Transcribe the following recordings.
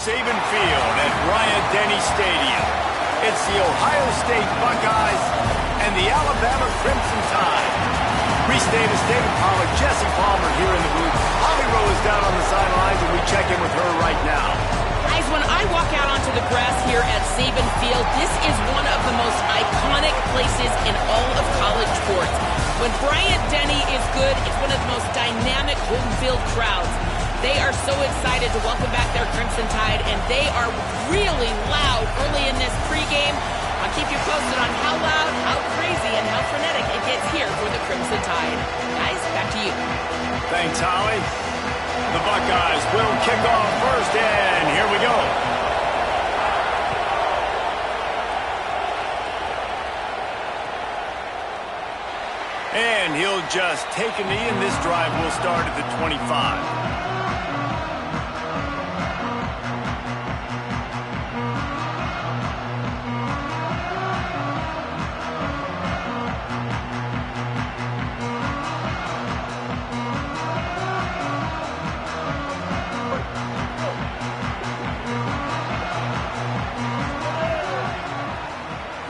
Saban Field at Bryant-Denny Stadium. It's the Ohio State Buckeyes and the Alabama Crimson Tide. Reese Davis, David Pollack, Jesse Palmer here in the booth. Holly Rowe is down on the sidelines, and we check in with her right now. Guys, when I walk out onto the grass here at Saban Field, this is one of the most iconic places in all of college sports. When Bryant-Denny is good, it's one of the most dynamic home field crowds. They are so excited to welcome back their Crimson Tide, and they are really loud early in this pregame. I'll keep you posted on how loud, how crazy, and how frenetic it gets here for the Crimson Tide. Guys, back to you. Thanks, Holly. The Buckeyes will kick off first, and here we go. And he'll just take a knee, and this drive will start at the 25.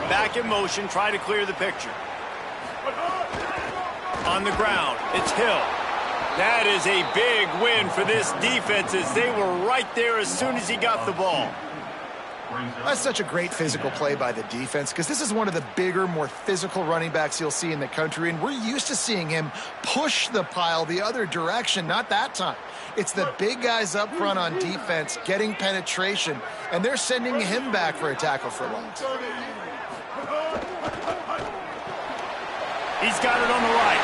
Back in motion, try to clear the picture. On the ground, it's Hill. That is a big win for this defense as they were right there as soon as he got the ball. That's such a great physical play by the defense because this is one of the bigger, more physical running backs you'll see in the country, and we're used to seeing him push the pile the other direction. Not that time. It's the big guys up front on defense getting penetration, and they're sending him back for a tackle for loss. He's got it on the right.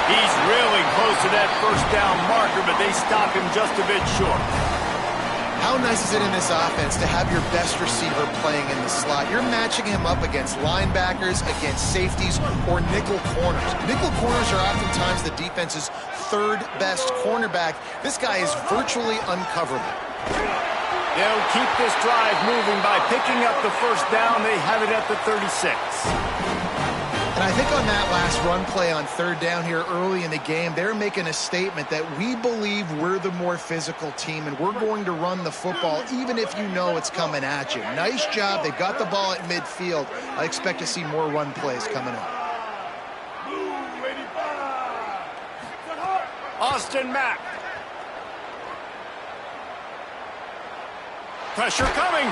He's really close to that first down marker, but they stop him just a bit short. How nice is it in this offense to have your best receiver playing in the slot? You're matching him up against linebackers, against safeties, or nickel corners. Nickel corners are oftentimes the defense's third best cornerback. This guy is virtually uncoverable. They'll keep this drive moving by picking up the first down. They have it at the 36. And I think on that last run play on third down here early in the game, they're making a statement that we believe we're the more physical team and we're going to run the football even if you know it's coming at you. Nice job. They've got the ball at midfield. I expect to see more run plays coming up. Austin Mack. Pressure coming.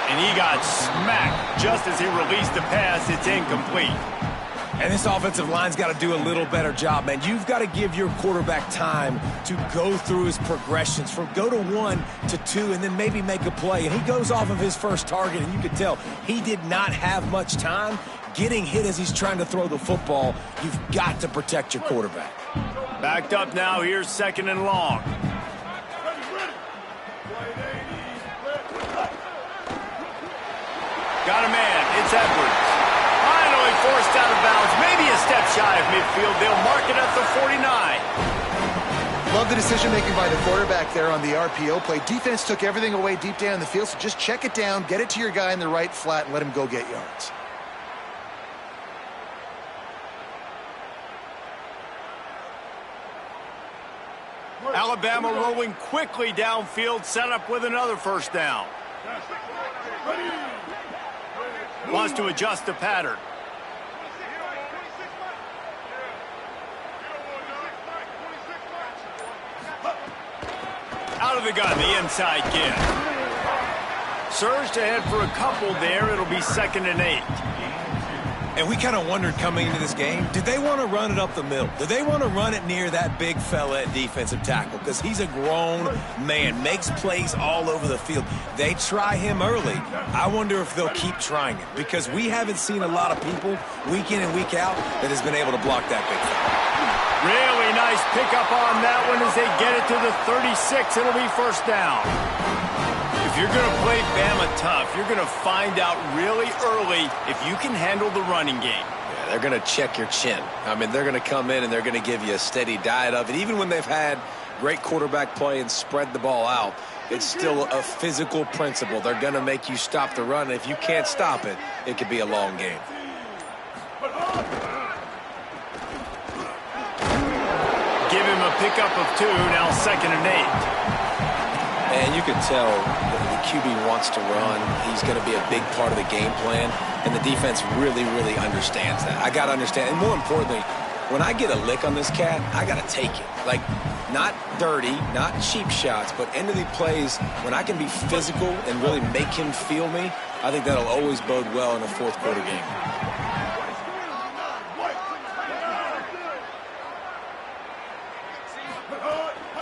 And he got smacked just as he released the pass. It's incomplete. And this offensive line's got to do a little better job, man. You've got to give your quarterback time to go through his progressions from go to 1 to 2 and then maybe make a play. And he goes off of his first target, and you can tell he did not have much time getting hit as he's trying to throw the football. You've got to protect your quarterback. Backed up now. Here's second and long. Got a man. It's Edwards. Finally forced out of bounds. Maybe a step shy of midfield. They'll mark it at the 49. Love the decision-making by the quarterback there on the RPO play. Defense took everything away deep down the field, so just check it down, get it to your guy in the right flat, and let him go get yards. Alabama rolling quickly downfield, set up with another first down. Wants to adjust the pattern. Out of the gun, the inside kid. Surged ahead for a couple there. It'll be 2nd and 8. And we kind of wondered coming into this game, did they want to run it up the middle? Did they want to run it near that big fella at defensive tackle? Because he's a grown man, makes plays all over the field. They try him early. I wonder if they'll keep trying it because we haven't seen a lot of people week in and week out that has been able to block that big fella. Really nice pickup on that one as they get it to the 36. It'll be first down. If you're going to play Bama tough, you're going to find out really early if you can handle the running game. Yeah, they're going to check your chin. I mean, they're going to come in and they're going to give you a steady diet of it. Even when they've had great quarterback play and spread the ball out, it's still a physical principle. They're going to make you stop the run. And if you can't stop it, it could be a long game. Give him a pickup of 2, now 2nd and 8. And you can tell the QB wants to run. He's going to be a big part of the game plan, and the defense really, really understands that. I got to understand, and more importantly, when I get a lick on this cat, I got to take it. Like, not dirty, not cheap shots, but end of the plays, when I can be physical and really make him feel me, I think that'll always bode well in a fourth quarter game.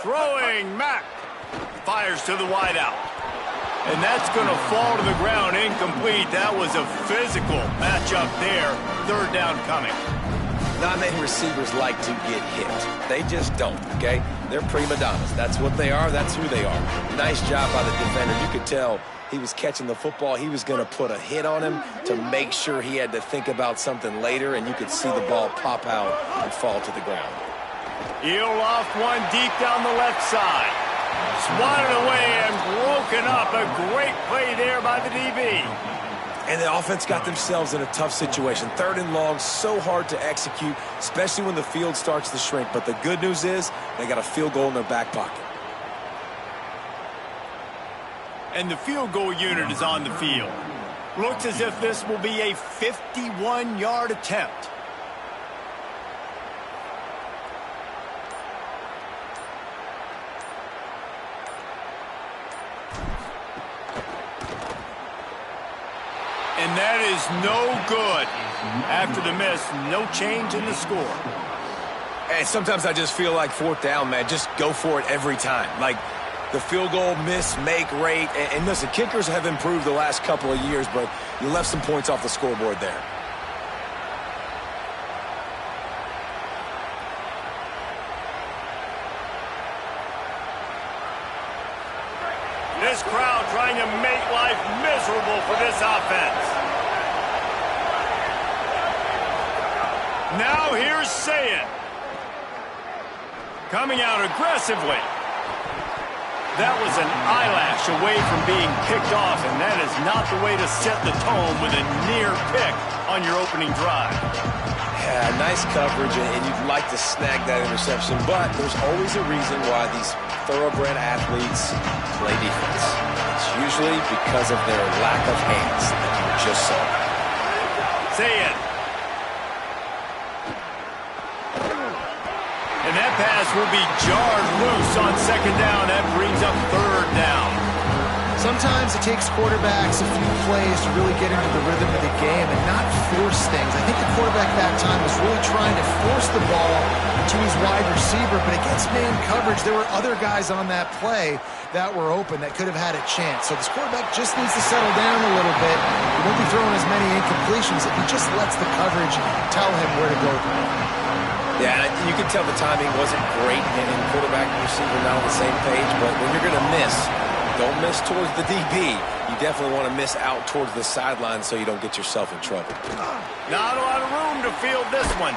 Throwing, Mack. Fires to the wideout. And that's going to fall to the ground incomplete. That was a physical matchup there. 3rd down coming. Not many receivers like to get hit. They just don't, okay? They're prima donnas. That's what they are. That's who they are. Nice job by the defender. You could tell he was catching the football. He was going to put a hit on him to make sure he had to think about something later, and you could see the ball pop out and fall to the ground. He'll loft one deep down the left side. Swatted away and broken up. A great play there by the DB. And the offense got themselves in a tough situation. 3rd and long, so hard to execute, especially when the field starts to shrink. But the good news is they got a field goal in their back pocket. And the field goal unit is on the field. Looks as if this will be a 51-yard attempt. And that is no good. After the miss, no change in the score. Hey, sometimes I just feel like 4th down, man. Just go for it every time. Like the field goal, miss, make rate. And listen, kickers have improved the last couple of years, but you left some points off the scoreboard there. This crowd trying to make life miserable for this offense. Now here's Sayin. Coming out aggressively. That was an eyelash away from being picked off, and that is not the way to set the tone with a near pick on your opening drive. Yeah, nice coverage, and you'd like to snag that interception, but there's always a reason why these thoroughbred athletes play defense. It's usually because of their lack of hands that you just saw. Sayin. And that pass will be jarred loose on 2nd down. That brings up 3rd down. Sometimes it takes quarterbacks a few plays to really get into the rhythm of the game and not force things. I think the quarterback that time was really trying to force the ball to his wide receiver, but against man coverage, there were other guys on that play that were open that could have had a chance. So this quarterback just needs to settle down a little bit. He won't be throwing as many incompletions if he just lets the coverage tell him where to go. Yeah, you can tell the timing wasn't great, and quarterback and receiver not on the same page, but when you're going to miss, don't miss towards the DB. You definitely want to miss out towards the sideline so you don't get yourself in trouble. Not a lot of room to field this one.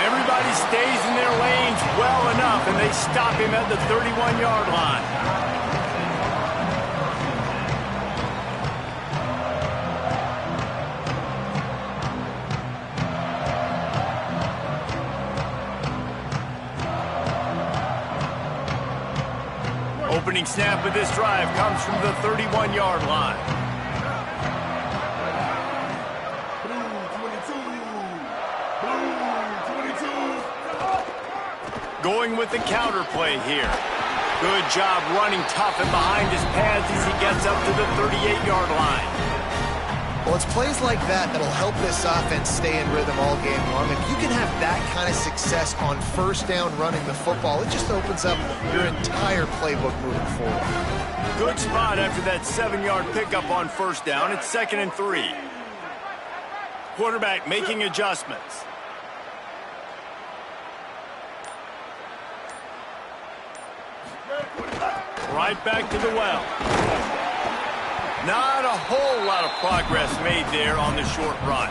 Everybody stays in their lanes well enough, and they stop him at the 31-yard line. Opening snap of this drive comes from the 31-yard line. Going with the counter play here. Good job running tough and behind his pads as he gets up to the 38-yard line. Well, it's plays like that that'll help this offense stay in rhythm all game long. If you can have that kind of success on 1st down running the football, it just opens up your entire playbook moving forward. Good spot after that 7-yard pickup on 1st down. It's 2nd and 3. Quarterback making adjustments. Right back to the well. Not a whole lot of progress made there on the short run.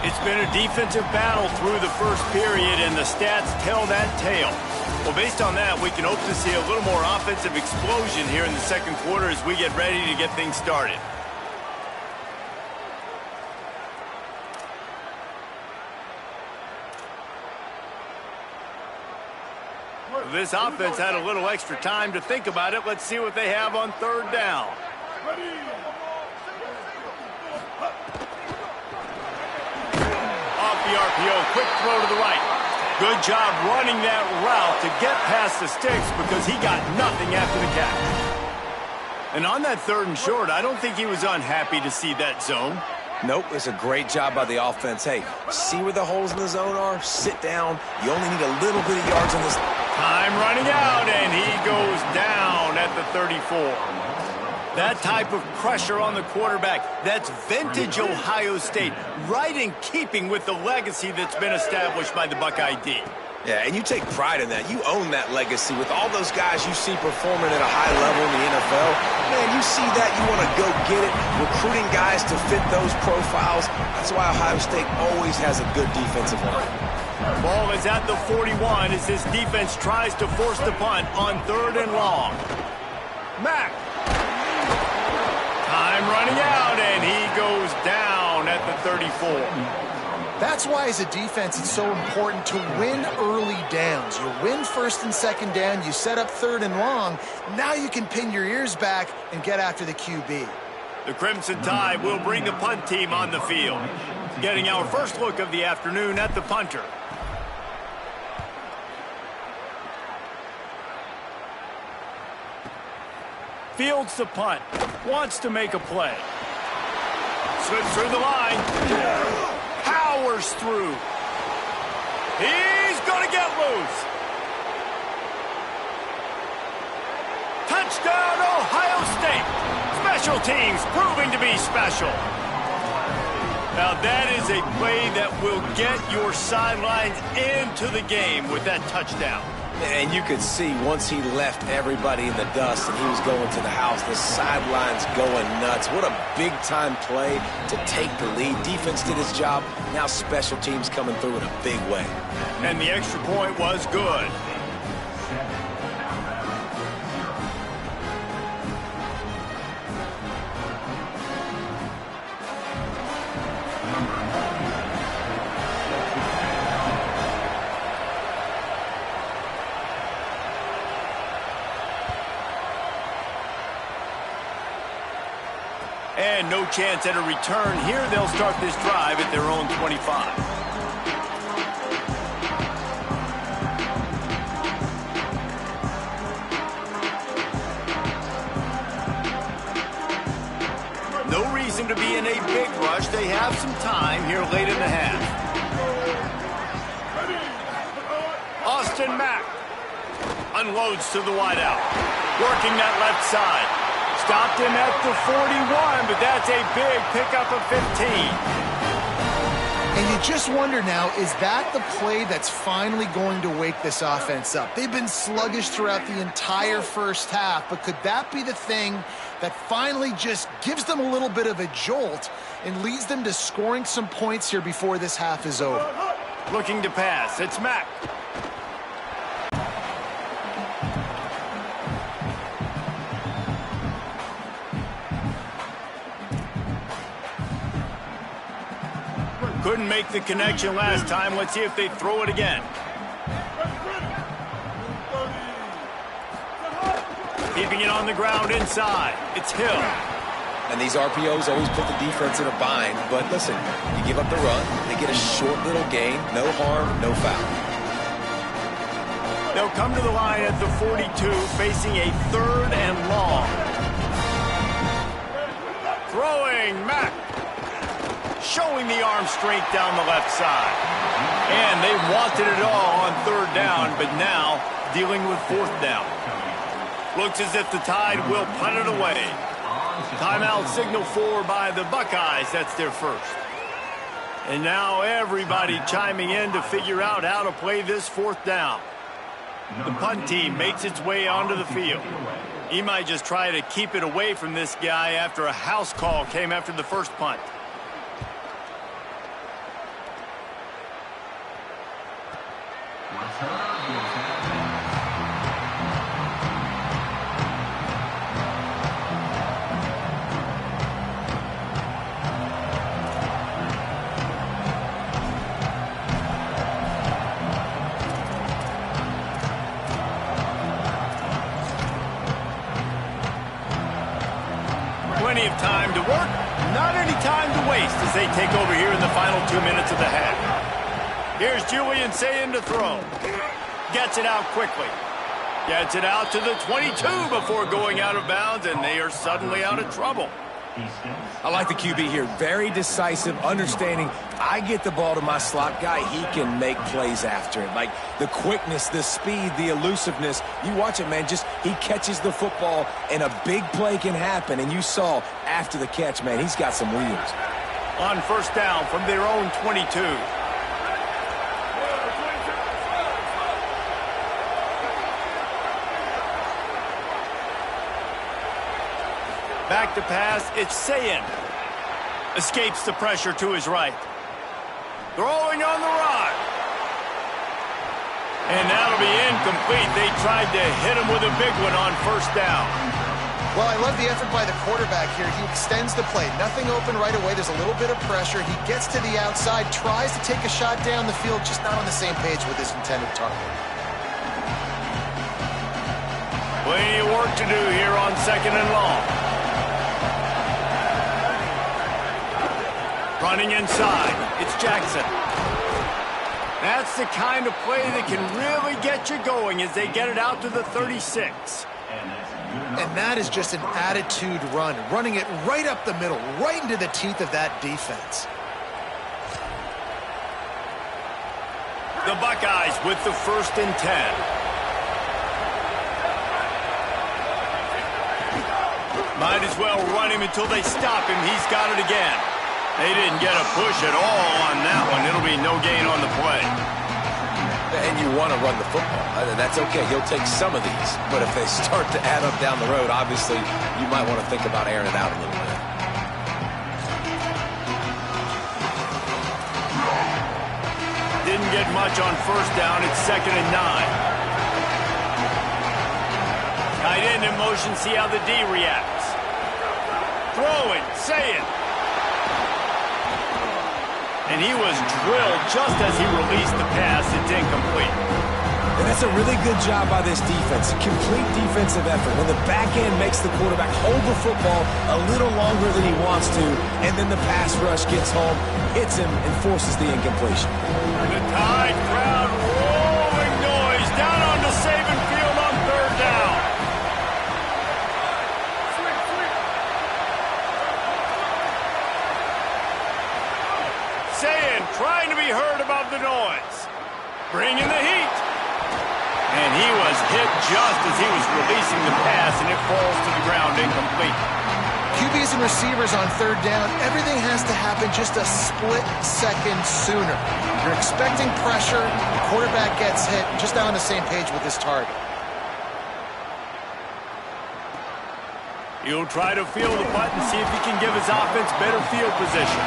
It's been a defensive battle through the first period, and the stats tell that tale. Well, based on that, we can hope to see a little more offensive explosion here in the second quarter as we get ready to get things started. This offense had a little extra time to think about it. Let's see what they have on third down. Off the RPO, quick throw to the right. Good job running that route to get past the sticks because he got nothing after the catch. And on that third and short, I don't think he was unhappy to see that zone. Nope, it's a great job by the offense. Hey, see where the holes in the zone are? Sit down. You only need a little bit of yards on this. Time running out, and he goes down at the 34. That type of pressure on the quarterback, that's vintage Ohio State, right in keeping with the legacy that's been established by the Buckeye D. Yeah, and you take pride in that. You own that legacy with all those guys you see performing at a high level in the NFL. Man, you see that, you want to go get it, recruiting guys to fit those profiles. That's why Ohio State always has a good defensive line. Ball is at the 41 as this defense tries to force the punt on third and long. Mack. Time running out, and he goes down at the 34. That's why, as a defense, it's so important to win early downs. You win first and second down, you set up third and long. Now you can pin your ears back and get after the QB. The Crimson Tide will bring the punt team on the field. Getting our first look of the afternoon at the punter. Fields the punt. Wants to make a play. Slips through the line. Powers through. He's going to get loose. Touchdown, Ohio State. Special teams proving to be special. Now that is a play that will get your sidelines into the game with that touchdown. And you could see once he left everybody in the dust and he was going to the house, the sidelines going nuts. What a big-time play to take the lead. Defense did his job. Now special teams coming through in a big way. And the extra point was good. And no chance at a return here. They'll start this drive at their own 25. No reason to be in a big rush. They have some time here late in the half. Austin Mack unloads to the wideout. Working that left side. Stopped him at the 41, but that's a big pickup of 15. And you just wonder now, is that the play that's finally going to wake this offense up? They've been sluggish throughout the entire first half, but could that be the thing that finally just gives them a little bit of a jolt and leads them to scoring some points here before this half is over? Looking to pass, it's Mack. Couldn't make the connection last time. Let's see if they throw it again. Keeping it on the ground inside. It's Hill. And these RPOs always put the defense in a bind. But listen, you give up the run, they get a short little gain. No harm, no foul. They'll come to the line at the 42, facing a third and long. Throwing Mack. showing the arm strength down the left side. And they wanted it all on third down, but now dealing with fourth down. Looks as if the Tide will punt it away. Timeout signal for by the Buckeyes. That's their first. And now everybody chiming in to figure out how to play this fourth down. The punt team makes its way onto the field. He might just try to keep it away from this guy after a house call came after the first punt. Plenty of time to work, not any time to waste as they take over here in the final 2 minutes of the half. Here's Julian Sayin to throw. Gets it out quickly. Gets it out to the 22 before going out of bounds, and they are suddenly out of trouble. I like the QB here. Very decisive, understanding I get the ball to my slot guy, he can make plays after it. Like the quickness, the speed, the elusiveness. You watch it, man, just he catches the football and a big play can happen. And you saw after the catch, man, he's got some wheels. On first down from their own 22. Back to pass, it's Sayin. Escapes the pressure to his right. Throwing on the run. And that'll be incomplete. They tried to hit him with a big one on first down. Well, I love the effort by the quarterback here. He extends the play. Nothing open right away. There's a little bit of pressure. He gets to the outside, tries to take a shot down the field, just not on the same page with his intended target. Plenty of work to do here on second and long. Running inside, it's Jackson. That's the kind of play that can really get you going as they get it out to the 36. And that is just an attitude run, running it right up the middle, right into the teeth of that defense. The Buckeyes with the 1st and 10. Might as well run him until they stop him. He's got it again. They didn't get a push at all on that one. It'll be no gain on the play. And you want to run the football. That's okay. He'll take some of these. But if they start to add up down the road, obviously, you might want to think about airing it out a little bit. Didn't get much on first down. It's 2nd and 9. Tight end in motion. See how the D reacts. Throw it. Say it. And he was drilled just as he released the pass. It's incomplete. And that's a really good job by this defense. A complete defensive effort. When the back end makes the quarterback hold the football a little longer than he wants to, and then the pass rush gets home, hits him, and forces the incompletion. The Tide crowd rolling noise down onto Saban Field on third down. Sayin trying to be heard above the noise. Bringing the heat. And he was hit just as he was releasing the pass, and it falls to the ground incomplete. QBs and receivers on third down, everything has to happen just a split second sooner. You're expecting pressure, the quarterback gets hit, just not on the same page with his target. He'll try to feel the punt and see if he can give his offense better field position.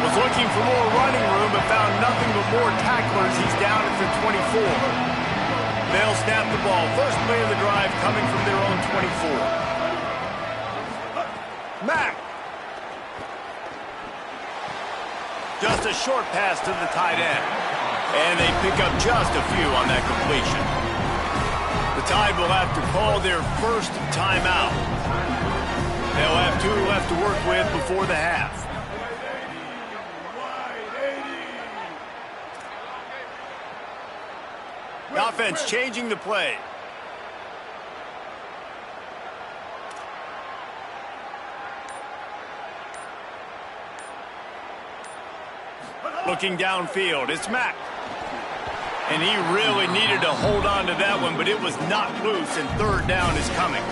Was looking for more running room, but found nothing but more tacklers. He's down at the 24. They'll snap the ball. First play of the drive coming from their own 24. Mack. Just a short pass to the tight end. And they pick up just a few on that completion. The Tide will have to call their first timeout. They'll have 2 left to work with before the half. The offense changing the play. Looking downfield, it's Mack. And he really needed to hold on to that one, but it was not loose, and third down is coming.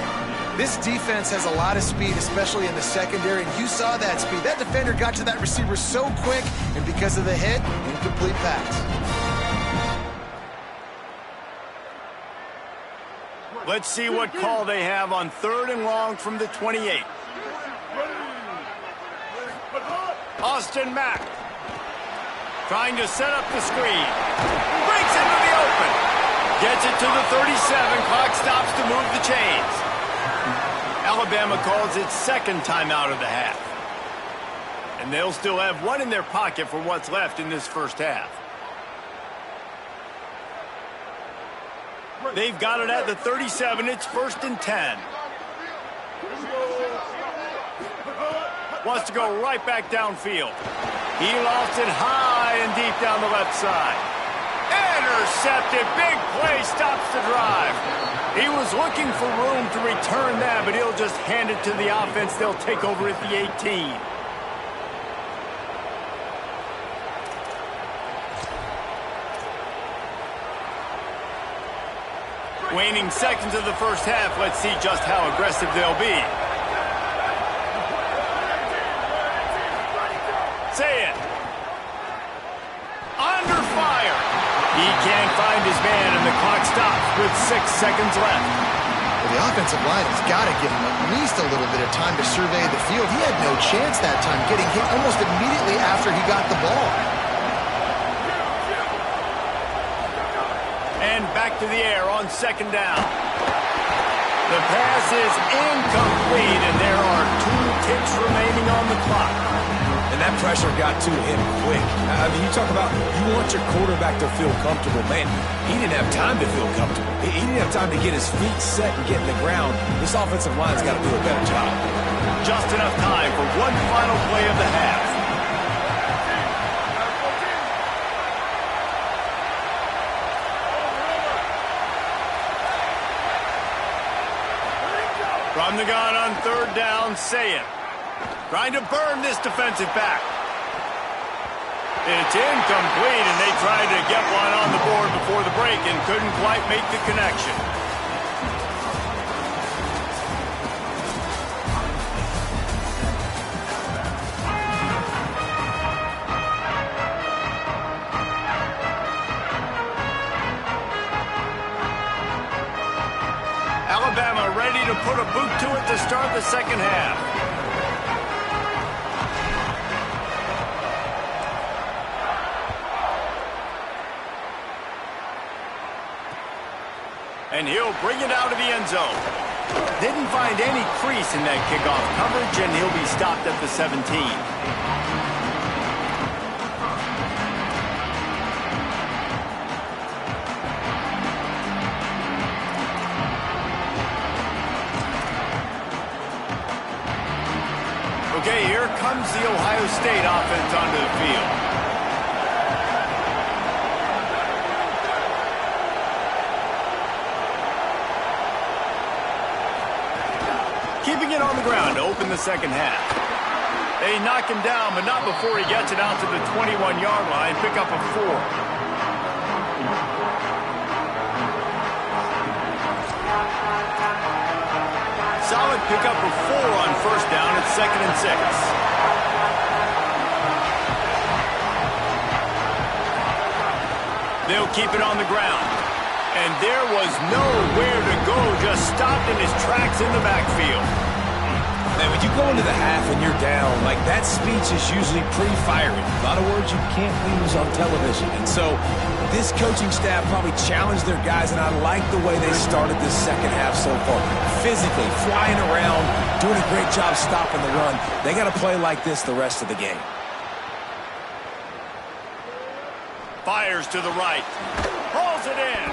This defense has a lot of speed, especially in the secondary, and you saw that speed. That defender got to that receiver so quick, and because of the hit, incomplete pass. Let's see what call they have on 3rd and long from the 28. Austin Mack trying to set up the screen. Breaks into the open. Gets it to the 37. Clock stops to move the chains. Alabama calls its second timeout of the half. And they'll still have one in their pocket for what's left in this first half. They've got it at the 37. It's 1st and 10. Wants to go right back downfield. He lost it high and deep down the left side. Intercepted. Big play. Stops the drive. He was looking for room to return that, but he'll just hand it to the offense. They'll take over at the 18. Waning seconds of the first half. Let's see just how aggressive they'll be. Say it. Under fire. He can't find his man, and the clock stops with 6 seconds left. Well, the offensive line has got to give him at least a little bit of time to survey the field. He had no chance that time, getting hit almost immediately after he got the ball. And back to the air on 2nd down. The pass is incomplete, and there are 2 ticks remaining on the clock. And that pressure got to him quick. I mean, you talk about you want your quarterback to feel comfortable. Man, he didn't have time to feel comfortable. He didn't have time to get his feet set and get in the ground. This offensive line's got to do a better job. Just enough time for one final play of the half. From the gun on 3rd down, say it. Trying to burn this defensive back. It's incomplete, and they tried to get one on the board before the break and couldn't quite make the connection. Alabama ready to put a boot to it to start the second half. And he'll bring it out of the end zone. Didn't find any crease in that kickoff coverage, and he'll be stopped at the 17. Okay, here comes the Ohio State offense onto the field. Keeping it on the ground to open the second half. They knock him down, but not before he gets it out to the 21-yard line. Pick up a 4. Solid pickup of 4 on 1st down at 2nd and 6. They'll keep it on the ground. And there was nowhere to go, just stopped in his tracks in the backfield. Man, when you go into the half and you're down, like that speech is usually pretty fiery. A lot of words you can't use on television. And so this coaching staff probably challenged their guys, and I like the way they started this second half so far. Physically, flying around, doing a great job stopping the run. They got to play like this the rest of the game. Fires to the right. Pulls it in.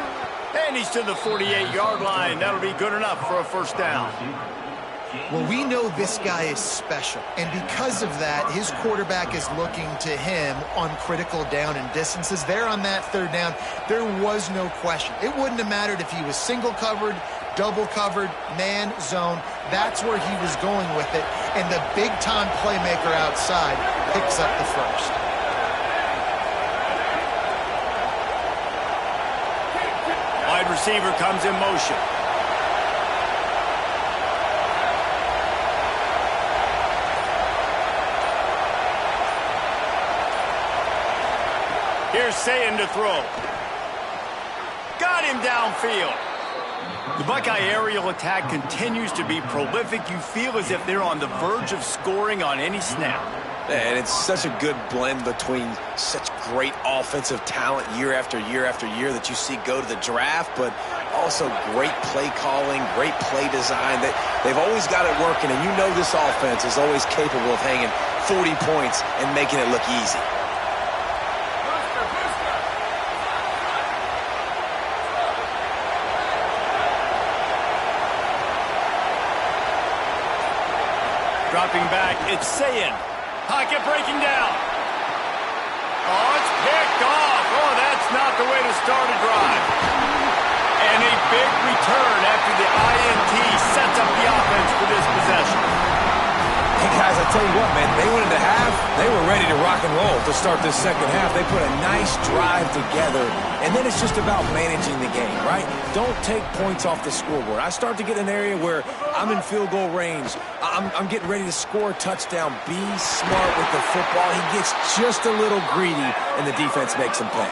And he's to the 48-yard line. That'll be good enough for a 1st down. Well, we know this guy is special, and because of that, his quarterback is looking to him on critical down and distances. There on that 3rd down, there was no question. It wouldn't have mattered if he was single covered, double covered, man, zone. That's where he was going with it, and the big-time playmaker outside picks up the 1st. wide receiver comes in motion. Here's Sayin to throw. Got him downfield. The Buckeye aerial attack continues to be prolific. You feel as if they're on the verge of scoring on any snap. And it's such a good blend between such great offensive talent year after year after year that you see go to the draft, but also great play calling, great play design. They've always got it working, and you know this offense is always capable of hanging 40 points and making it look easy. Dropping back, it's Sayin. Pocket breaking down. Oh, it's picked off. Oh, that's not the way to start a drive. And a big return after the INT sets up the offense for this possession. Hey, guys, I tell you what, man, they went into half. They were ready to rock and roll to start this second half. They put a nice drive together, and then it's just about managing the game, right? Don't take points off the scoreboard. I start to get an area where I'm in field goal range. I'm getting ready to score a touchdown. Be smart with the football. He gets just a little greedy, and the defense makes him pay.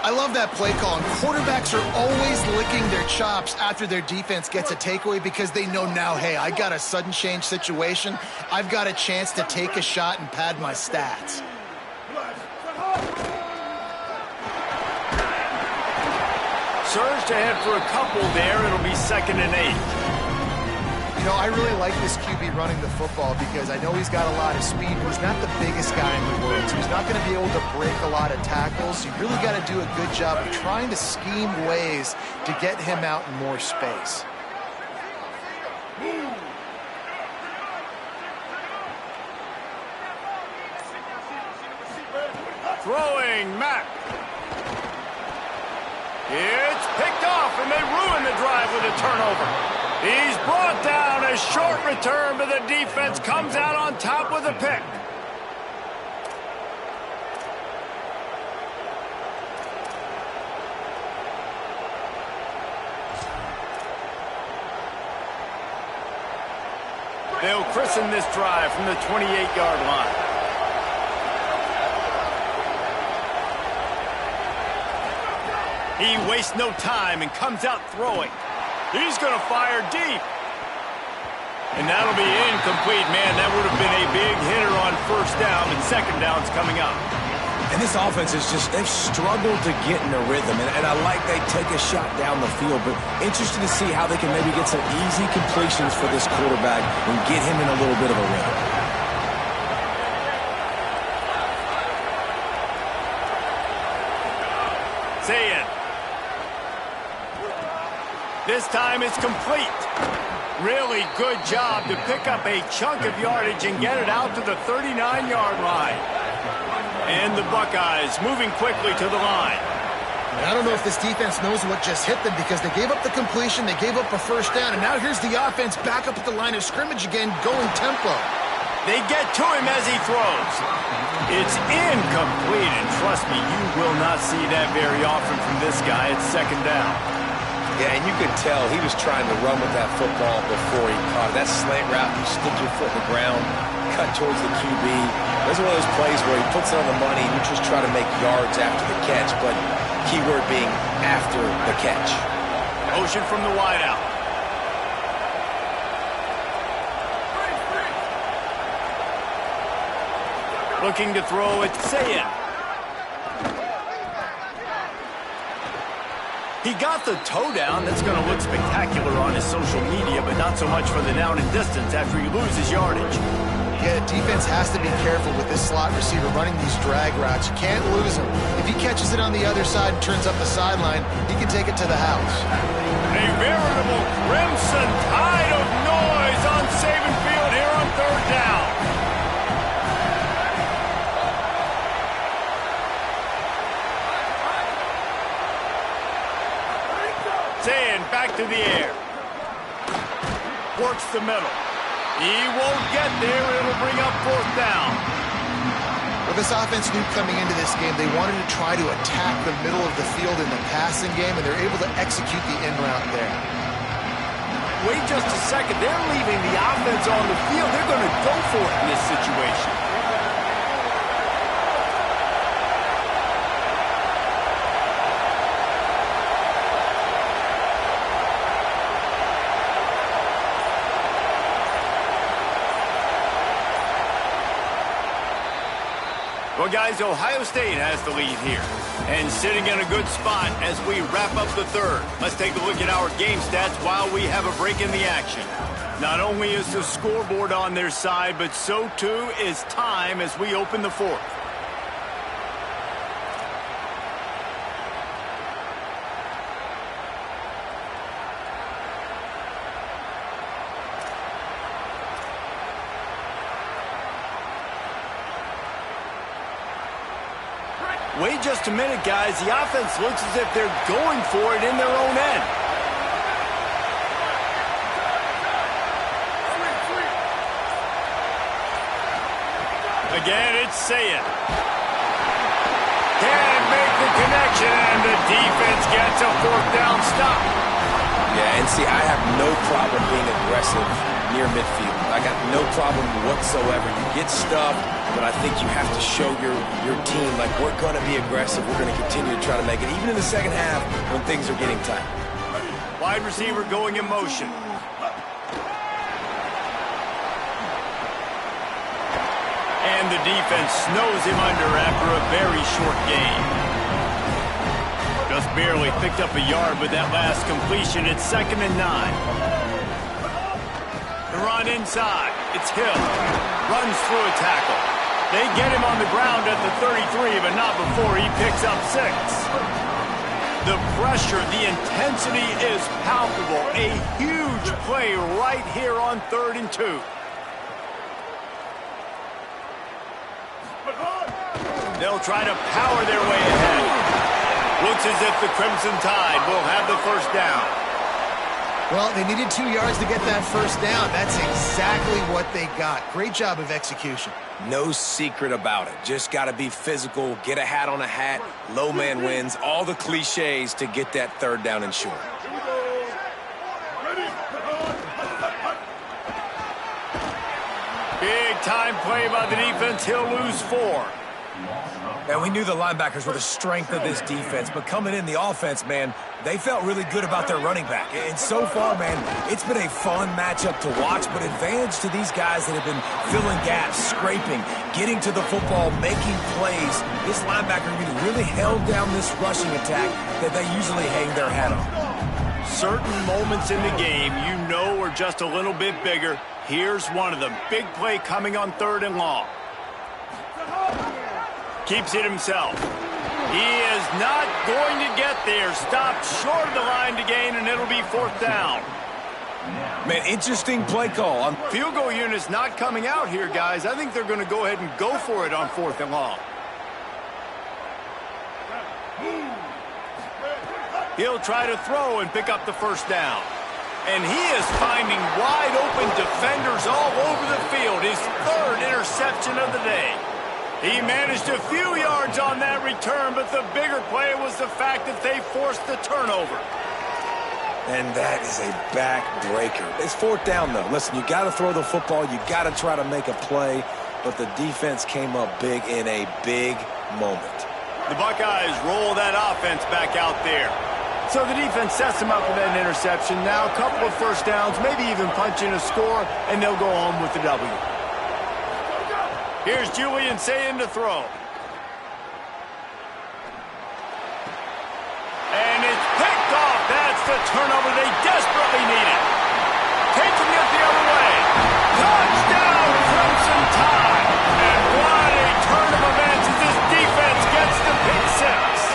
I love that play call. And quarterbacks are always licking their chops after their defense gets a takeaway because they know now, hey, I got a sudden change situation. I've got a chance to take a shot and pad my stats. Surged ahead for a couple there. It'll be 2nd and 8. You know, I really like this QB running the football because I know he's got a lot of speed, but he's not the biggest guy in the world. So he's not going to be able to break a lot of tackles. You really got to do a good job of trying to scheme ways to get him out in more space. Throwing, Mack. It's picked off, and they ruin the drive with a turnover. He's brought down. A short return, but the defense comes out on top with a pick. They'll christen this drive from the 28-yard line. He wastes no time and comes out throwing. He's going to fire deep. And that'll be incomplete, man. That would have been a big hitter on 1st down, and 2nd down's coming up. And this offense is just, they've struggled to get in a rhythm. And I like they take a shot down the field, but interested to see how they can maybe get some easy completions for this quarterback and get him in a little bit of a rhythm. Sayin. This time it's complete. Really good job to pick up a chunk of yardage and get it out to the 39-yard line. And the Buckeyes moving quickly to the line. I don't know if this defense knows what just hit them because they gave up the completion, they gave up a 1st down, and now here's the offense back up at the line of scrimmage again, going tempo. They get to him as he throws. It's incomplete, and trust me, you will not see that very often from this guy. It's 2nd down. Yeah, and you could tell he was trying to run with that football before he caught it. That slant route, you stick your foot in the ground, cut towards the QB. There's one of those plays where he puts it on the money and you just try to make yards after the catch, but keyword being after the catch. Motion from the wideout. Looking to throw it, Sayin. He got the toe down. That's going to look spectacular on his social media, but not so much for the down and distance after he loses yardage. Yeah, defense has to be careful with this slot receiver running these drag routes. You can't lose him. If he catches it on the other side and turns up the sideline, he can take it to the house. A veritable crimson tide of noise on Saban Field here on 3rd down. Sayin back to the air. Works the middle. He won't get there. It'll bring up 4th down. Well, this offense knew coming into this game they wanted to try to attack the middle of the field in the passing game, and they're able to execute the in route there. Wait just a second. They're leaving the offense on the field. They're going to go for it in this situation. Well, guys, Ohio State has the lead here. And sitting in a good spot as we wrap up the third. Let's take a look at our game stats while we have a break in the action. Not only is the scoreboard on their side, but so too is time as we open the fourth. Wait just a minute, guys. The offense looks as if they're going for it in their own end. Again, it's Sayed. Can't make the connection, and the defense gets a fourth down stop. Yeah, and see, I have no problem being aggressive near midfield. I got no problem whatsoever. You get stuffed, but I think you have to show your team, like, we're going to be aggressive. We're going to continue to try to make it, even in the second half when things are getting tight. Wide receiver going in motion. And the defense snows him under after a very short gain. Just barely picked up a yard with that last completion. It's 2nd and 9. The run inside. It's Hill. Runs through a tackle. They get him on the ground at the 33, but not before he picks up 6. The pressure, the intensity is palpable. A huge play right here on 3rd and 2. They'll try to power their way ahead. Looks as if the Crimson Tide will have the first down. Well, they needed 2 yards to get that first down. That's exactly what they got. Great job of execution. No secret about it. Just got to be physical, get a hat on a hat, low man wins, all the cliches to get that 3rd down and short. Big time play by the defense. He'll lose 4. And we knew the linebackers were the strength of this defense, but coming in the offense, man, they felt really good about their running back. And so far, man, it's been a fun matchup to watch, but advantage to these guys that have been filling gaps, scraping, getting to the football, making plays. This linebacker really held down this rushing attack that they usually hang their hat on. Certain moments in the game you know are just a little bit bigger. Here's one of them. Big play coming on 3rd and long. Keeps it himself. He is not going to get there. Stopped short of the line to gain, and it'll be 4th down. Man, interesting play call. Field goal unit's not coming out here, guys. I think they're going to go ahead and go for it on 4th and long. He'll try to throw and pick up the first down. And he is finding wide open defenders all over the field. His 3rd interception of the day. He managed a few yards on that return, but the bigger play was the fact that they forced the turnover. And that is a backbreaker. It's 4th down, though. Listen, you got to throw the football. You got to try to make a play, but the defense came up big in a big moment. The Buckeyes roll that offense back out there. So the defense sets them up with that interception. Now a couple of first downs, maybe even punch in a score, and they'll go home with the W. Here's Julian Sayin to throw. And it's picked off. That's the turnover they desperately needed. Taking it the other way. Touchdown, Crimson Tide. And what a turn of events as this defense gets the pick 6.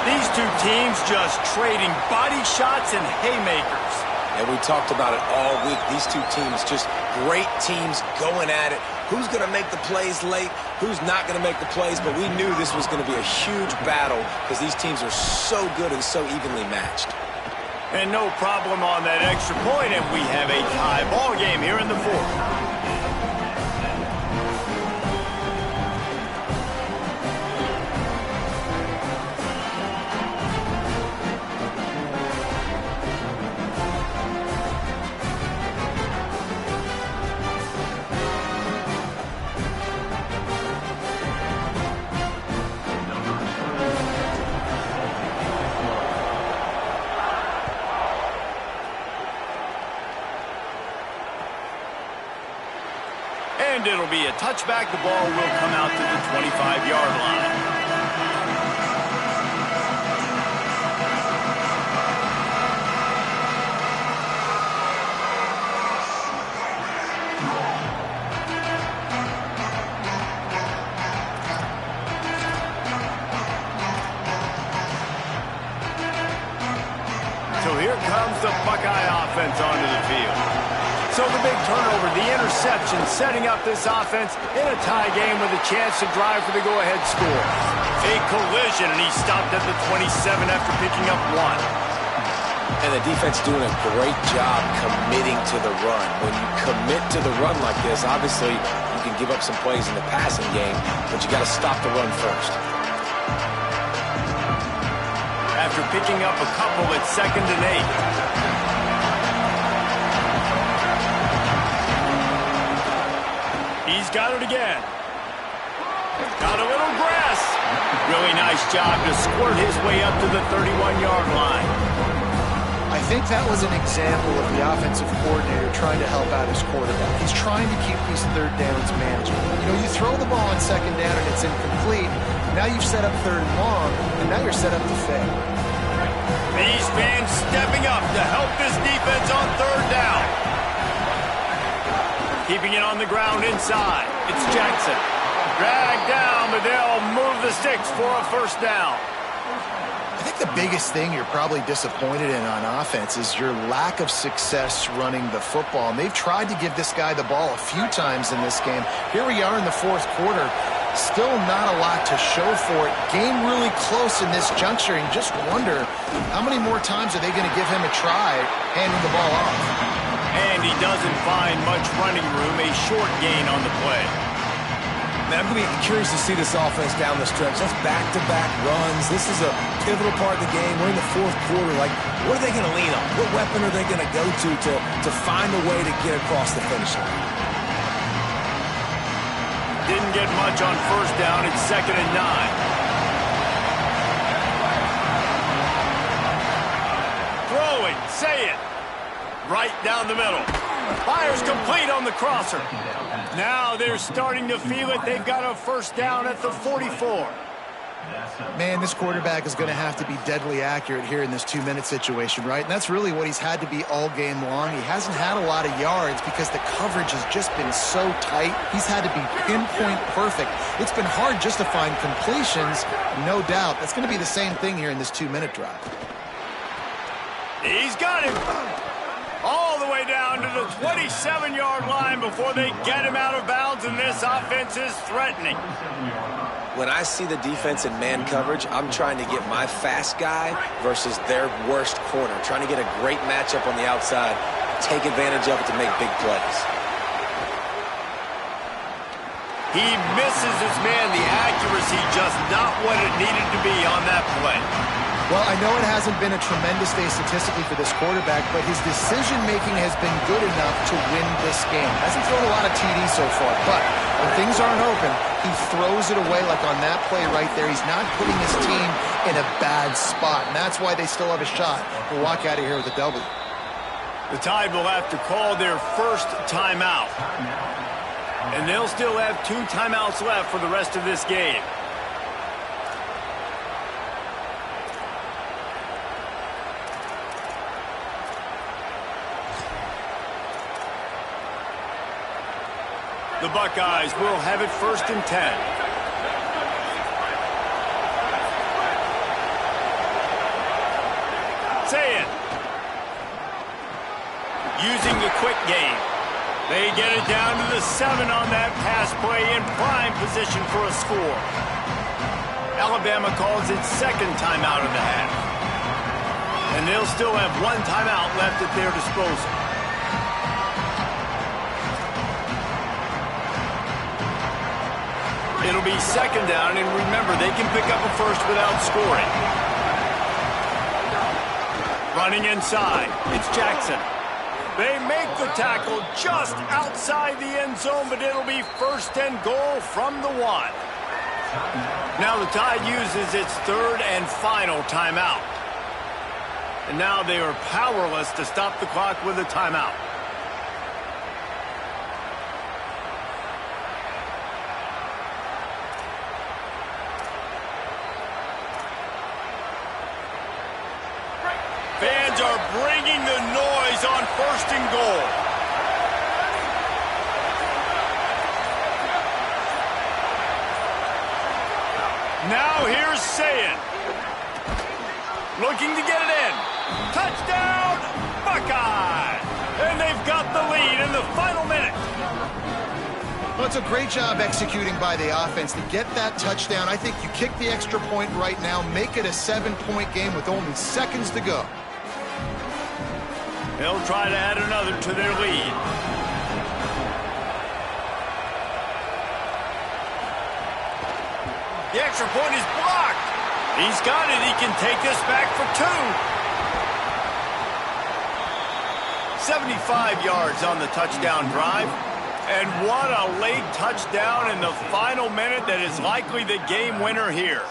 These two teams just trading body shots and haymakers. And we talked about it all week. These two teams, just great teams going at it. Who's going to make the plays late? Who's not going to make the plays? But we knew this was going to be a huge battle because these teams are so good and so evenly matched. And no problem on that extra point, and we have a tie ball game here in the 4th. And it'll be a touchback. The ball will come out to the 25-yard line. So here comes the Buckeye offense onto the field. So the big turnover, the interception, setting up this offense in a tie game with a chance to drive for the go-ahead score. A collision, and he stopped at the 27 after picking up 1. And the defense doing a great job committing to the run. When you commit to the run like this, obviously you can give up some plays in the passing game, but you got to stop the run first. After picking up a couple at 2nd and 8. He's got it again. Got a little grass. Really nice job to squirt his way up to the 31-yard line. I think that was an example of the offensive coordinator trying to help out his quarterback. He's trying to keep these third downs manageable. You know, you throw the ball on 2nd down and it's incomplete. Now you've set up 3rd and long, and now you're set up to fail. These fans stepping up to help this defense on 3rd down. Keeping it on the ground inside. It's Jackson. Dragged down, but they'll move the sticks for a 1st down. I think the biggest thing you're probably disappointed in on offense is your lack of success running the football. And they've tried to give this guy the ball a few times in this game. Here we are in the 4th quarter. Still not a lot to show for it. Game really close in this juncture, and just wonder how many more times are they going to give him a try handing the ball off. And he doesn't find much running room, a short gain on the play. Man, I'm going to be curious to see this offense down the stretch. That's back-to-back runs. This is a pivotal part of the game. We're in the 4th quarter. Like, what are they going to lean on? What weapon are they going to go to find a way to get across the finish line? Didn't get much on 1st down. It's 2nd and 9. Throw it. Say it. Right down the middle. Fires complete on the crosser. Now they're starting to feel it. They've got a 1st down at the 44. Man, this quarterback is going to have to be deadly accurate here in this 2-minute situation, right? And that's really what he's had to be all game long. He hasn't had a lot of yards because the coverage has just been so tight. He's had to be pinpoint perfect. It's been hard just to find completions, no doubt. That's going to be the same thing here in this 2-minute drive. He's got him. All the way down to the 27-yard line before they get him out of bounds, and this offense is threatening. When I see the defense in man coverage, I'm trying to get my fast guy versus their worst corner, trying to get a great matchup on the outside, take advantage of it to make big plays. He misses his man. The accuracy just not what it needed to be on that play. Well, I know it hasn't been a tremendous day statistically for this quarterback, but his decision-making has been good enough to win this game. Hasn't thrown a lot of TDs so far, but when things aren't open, he throws it away like on that play right there. He's not putting his team in a bad spot, and that's why they still have a shot to walk out of here with a W. The Tide will have to call their 1st timeout, and they'll still have 2 timeouts left for the rest of this game. The Buckeyes will have it 1st and 10. Say it. Using the quick game. They get it down to the 7 on that pass play in prime position for a score. Alabama calls its 2nd timeout of the half. And they'll still have 1 timeout left at their disposal. It'll be 2nd down, and remember, they can pick up a 1st without scoring. Running inside, it's Jackson. They make the tackle just outside the end zone, but it'll be 1st and goal from the 1. Now the Tide uses its 3rd and final timeout. And now they are powerless to stop the clock with a timeout. Fans are bringing the noise on 1st and goal. Now here's Sayin. Looking to get it in. Touchdown, Buckeyes! And they've got the lead in the final minute. Well, it's a great job executing by the offense to get that touchdown. I think you kick the extra point right now, make it a 7-point game with only seconds to go. They'll try to add another to their lead. The extra point is blocked. He's got it. He can take this back for 2. 75 yards on the touchdown drive. And what a late touchdown in the final minute that is likely the game winner here.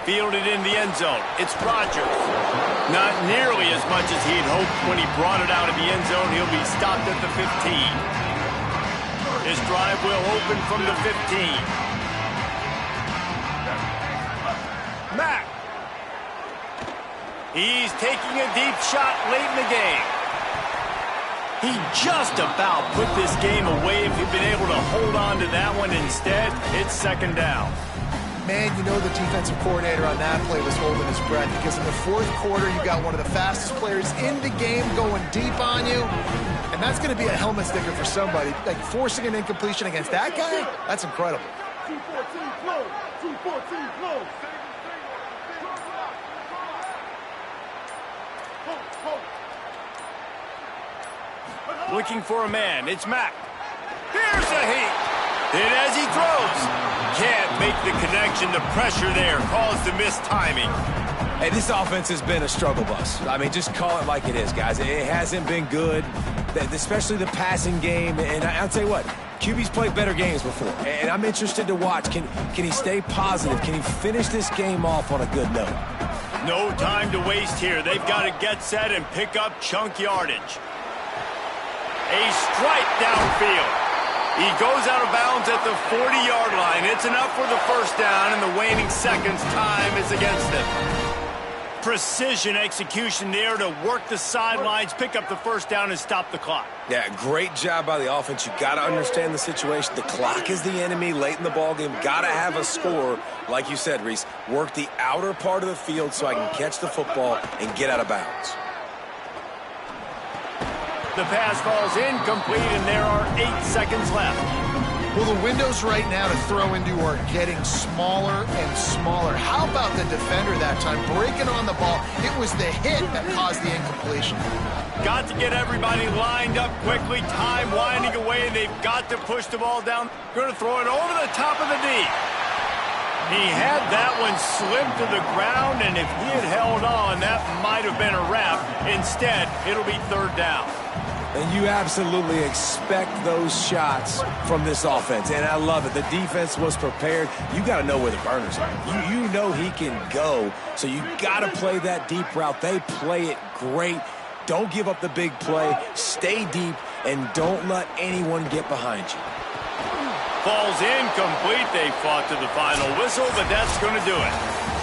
Fielded in the end zone. It's Rodgers. Not nearly as much as he had hoped when he brought it out of the end zone. He'll be stopped at the 15. His drive will open from the 15. Mack. He's taking a deep shot late in the game. He just about put this game away if he'd been able to hold on to that one. Instead, it's 2nd down. Man, you know the defensive coordinator on that play was holding his breath because in the 4th quarter, you got one of the fastest players in the game going deep on you, and that's going to be a helmet sticker for somebody. Like, forcing an incompletion against that guy, that's incredible. 214 close. 214 close. Looking for a man. It's Mack. Here's a heat. Hit as he throws. Can't make the connection. The pressure there caused the missed timing. Hey, this offense has been a struggle bus. I mean, just call it like it is, guys. It hasn't been good, especially the passing game. And I'll tell you what, QB's played better games before. And I'm interested to watch. Can he stay positive? Can he finish this game off on a good note? No time to waste here. They've got to get set and pick up chunk yardage. A strike downfield. He goes out of bounds at the 40-yard line. It's enough for the 1st down, and the waning seconds time is against them. Precision execution there to work the sidelines, pick up the 1st down, and stop the clock. Yeah, great job by the offense. You got to understand the situation. The clock is the enemy late in the ballgame. Got to have a score, like you said, Reese. Work the outer part of the field so I can catch the football and get out of bounds. The pass falls incomplete, and there are 8 seconds left. Well, the windows right now to throw into are getting smaller and smaller. How about the defender that time breaking on the ball? It was the hit that caused the incompletion. Got to get everybody lined up quickly. Time winding away, and they've got to push the ball down. Going to throw it over the top of the D. He had that one slip to the ground, and if he had held on, that might have been a wrap. Instead, it'll be 3rd down. And you absolutely expect those shots from this offense, and I love it. The defense was prepared. You got to know where the burners are. You know he can go, so you got to play that deep route. They play it great. Don't give up the big play. Stay deep, and don't let anyone get behind you. Falls incomplete. They fought to the final whistle, but that's going to do it.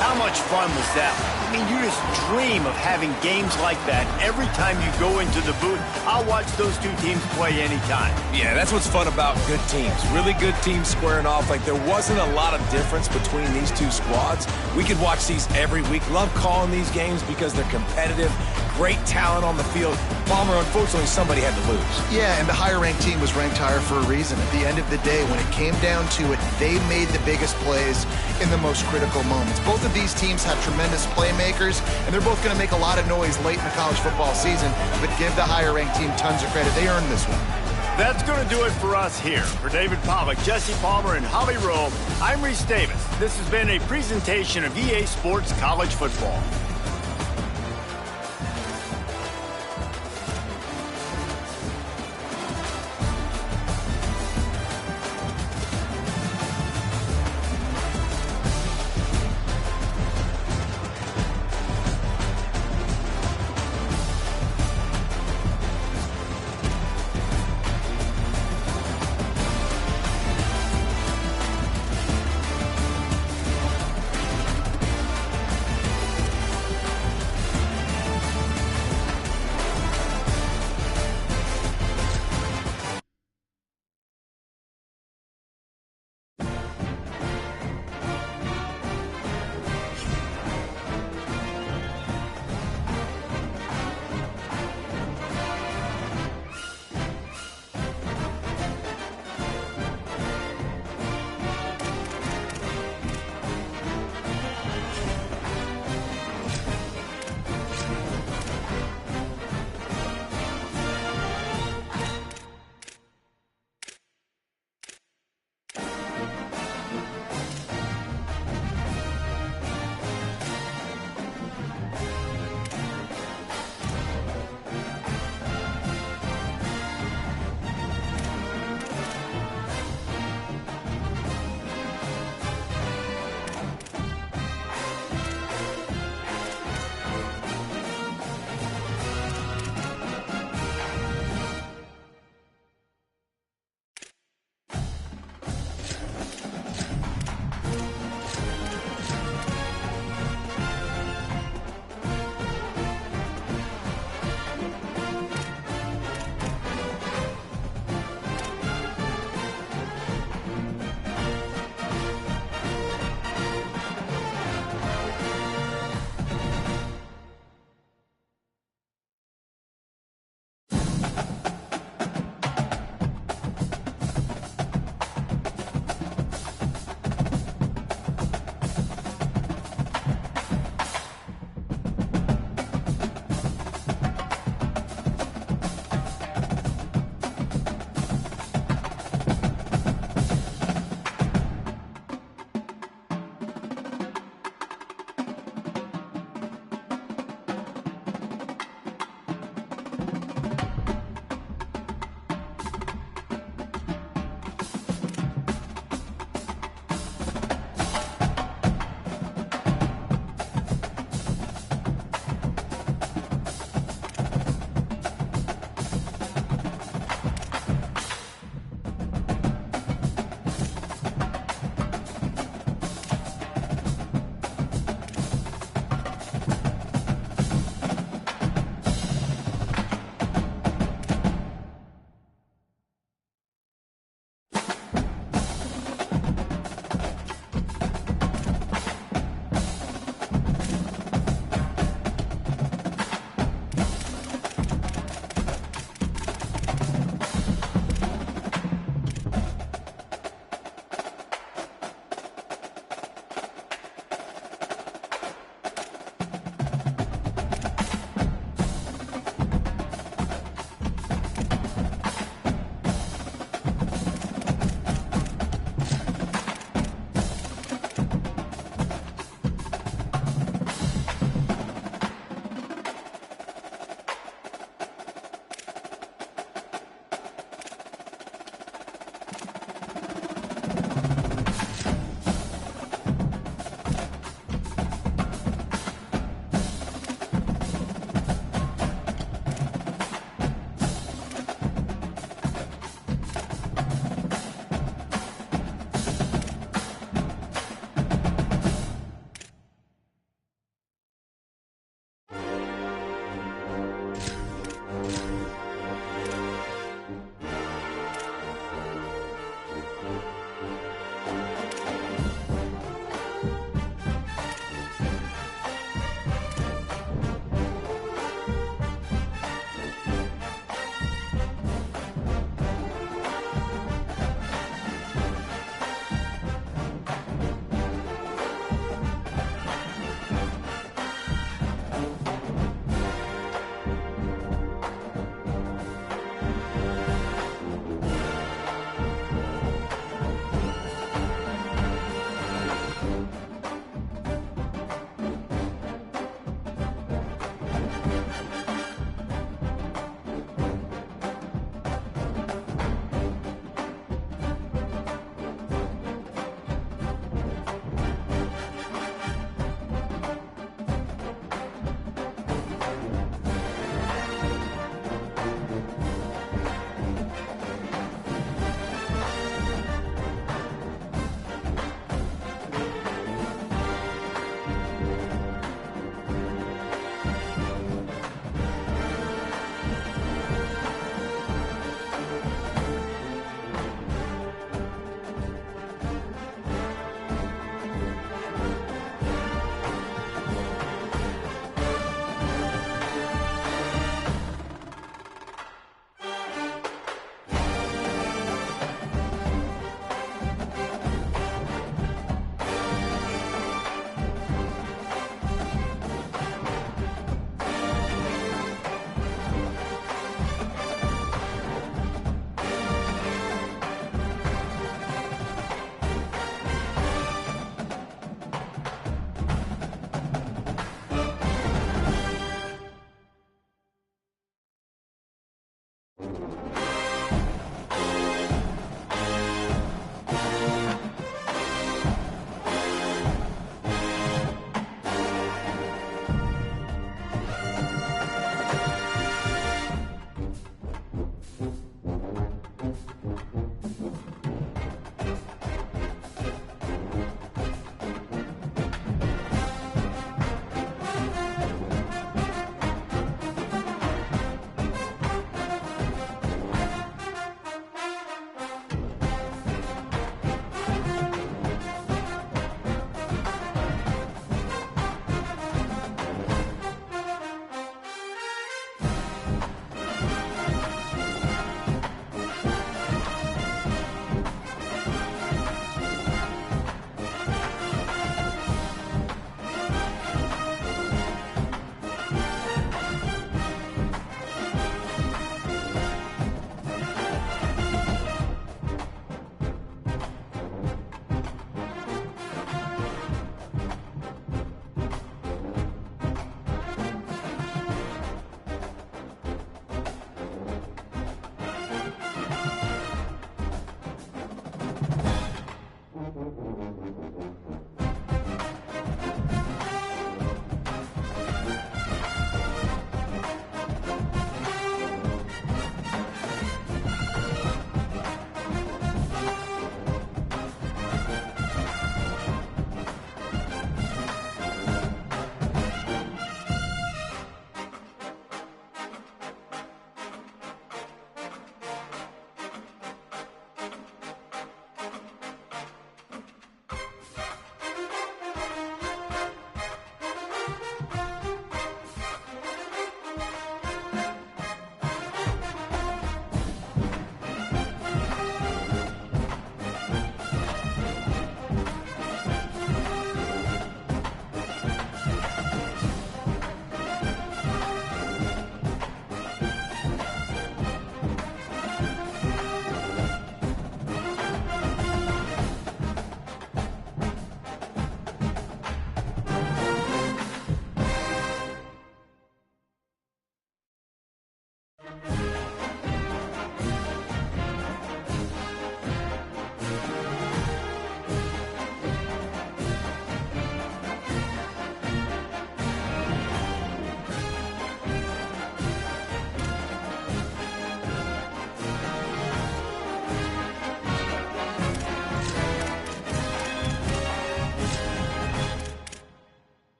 How much fun was that? I mean, you just dream of having games like that every time you go into the booth. I'll watch those two teams play anytime. Yeah, that's what's fun about good teams. Really good teams squaring off. Like, there wasn't a lot of difference between these two squads. We could watch these every week. Love calling these games because they're competitive. Great talent on the field. Palmer, unfortunately, somebody had to lose. Yeah, and the higher-ranked team was ranked higher for a reason. At the end of the day, when it came down to it, they made the biggest plays in the most critical moments. Both of these teams have tremendous playmakers, and they're both going to make a lot of noise late in the college football season, but give the higher-ranked team tons of credit. They earned this one. That's going to do it for us here. For David Pollack, Jesse Palmer, and Holly Rowe, I'm Reese Davis. This has been a presentation of EA Sports College Football.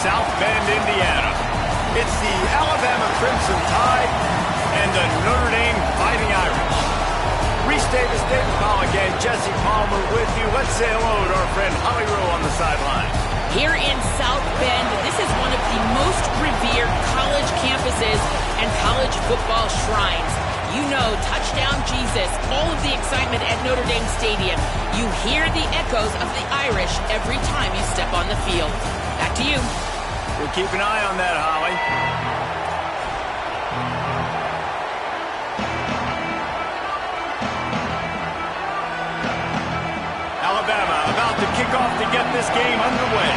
South Bend, Indiana. It's the Alabama Crimson Tide and the Notre Dame Fighting Irish. Reese Davis, David Pollock, and Jesse Palmer with you. Let's say hello to our friend Holly Rowe on the sideline. Here in South Bend, this is one of the most revered college campuses and college football shrines. You know, touchdown Jesus, all of the excitement at Notre Dame Stadium. You hear the echoes of the Irish every time you step on the field. Back to you. We'll keep an eye on that, Holly. Alabama about to kick off to get this game underway.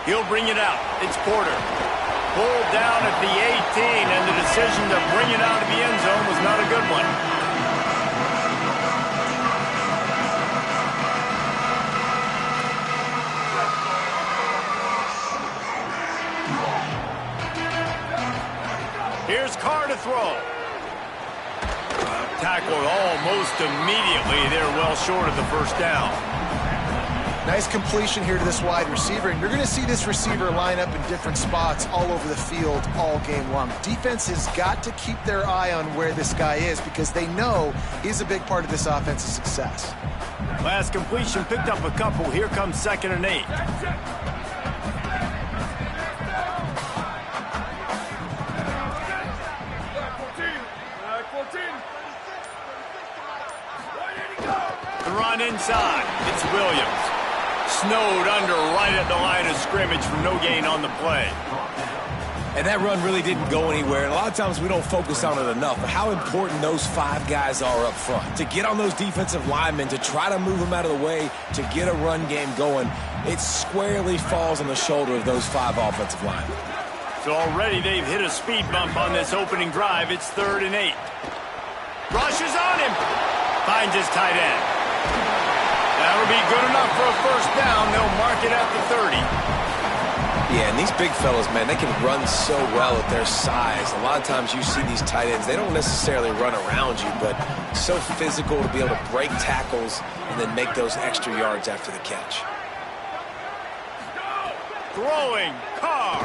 He'll bring it out. It's Porter. Pulled down at the 18, and the decision to bring it out of the end zone was not a good one. Here's Carr to throw. Tackled almost immediately. They're well short of the first down. Nice completion here to this wide receiver, and you're going to see this receiver line up in different spots all over the field all game long. Defense has got to keep their eye on where this guy is because they know he's a big part of this offense's success. Last completion picked up a couple. Here comes 2nd and 8. The run inside. It's Williams. Snowed under right at the line of scrimmage for no gain on the play. And that run really didn't go anywhere. And a lot of times we don't focus on it enough, but how important those 5 guys are up front. To get on those defensive linemen, to try to move them out of the way, to get a run game going, it squarely falls on the shoulder of those 5 offensive linemen. So already they've hit a speed bump on this opening drive. It's 3rd and 8. Rushes on him. Finds his tight end. That'll be good enough for a first down. They'll mark it at the 30. Yeah, and these big fellas, man, they can run so well at their size. A lot of times you see these tight ends, they don't necessarily run around you, but so physical to be able to break tackles and then make those extra yards after the catch. Throwing, Carr.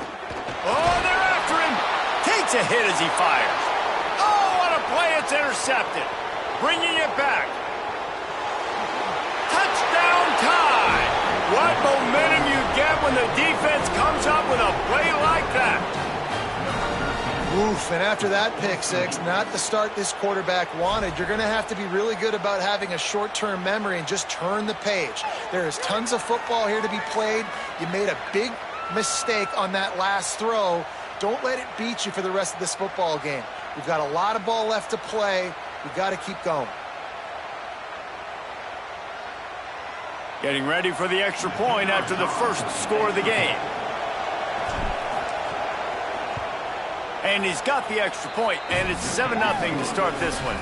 Oh, they're after him. Takes a hit as he fires. Oh, what a play. It's intercepted. Bringing it back. Touchdown Tide. What momentum you get when the defense comes up with a play like that. Oof, and after that pick six, not the start this quarterback wanted. You're going to have to be really good about having a short-term memory and just turn the page. There is tons of football here to be played. You made a big mistake on that last throw. Don't let it beat you for the rest of this football game. We've got a lot of ball left to play. We've got to keep going. Getting ready for the extra point after the first score of the game. And he's got the extra point, and it's 7-0 to start this one.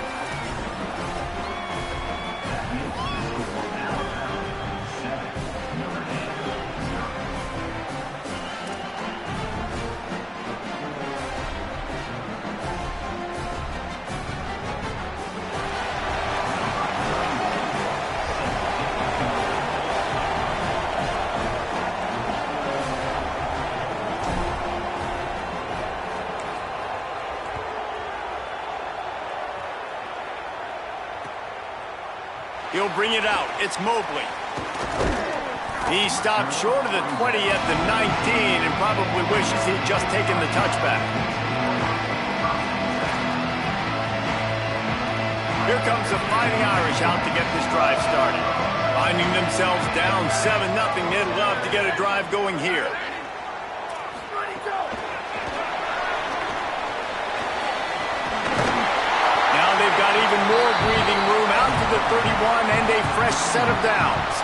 He'll bring it out. It's Mobley. He stopped short of the 20 at the 19 and probably wishes he'd just taken the touchback. Here comes the Fighting Irish out to get this drive started. Finding themselves down 7-0, they'd love to get a drive going here. They've got even more breathing room out to the 31 and a fresh set of downs.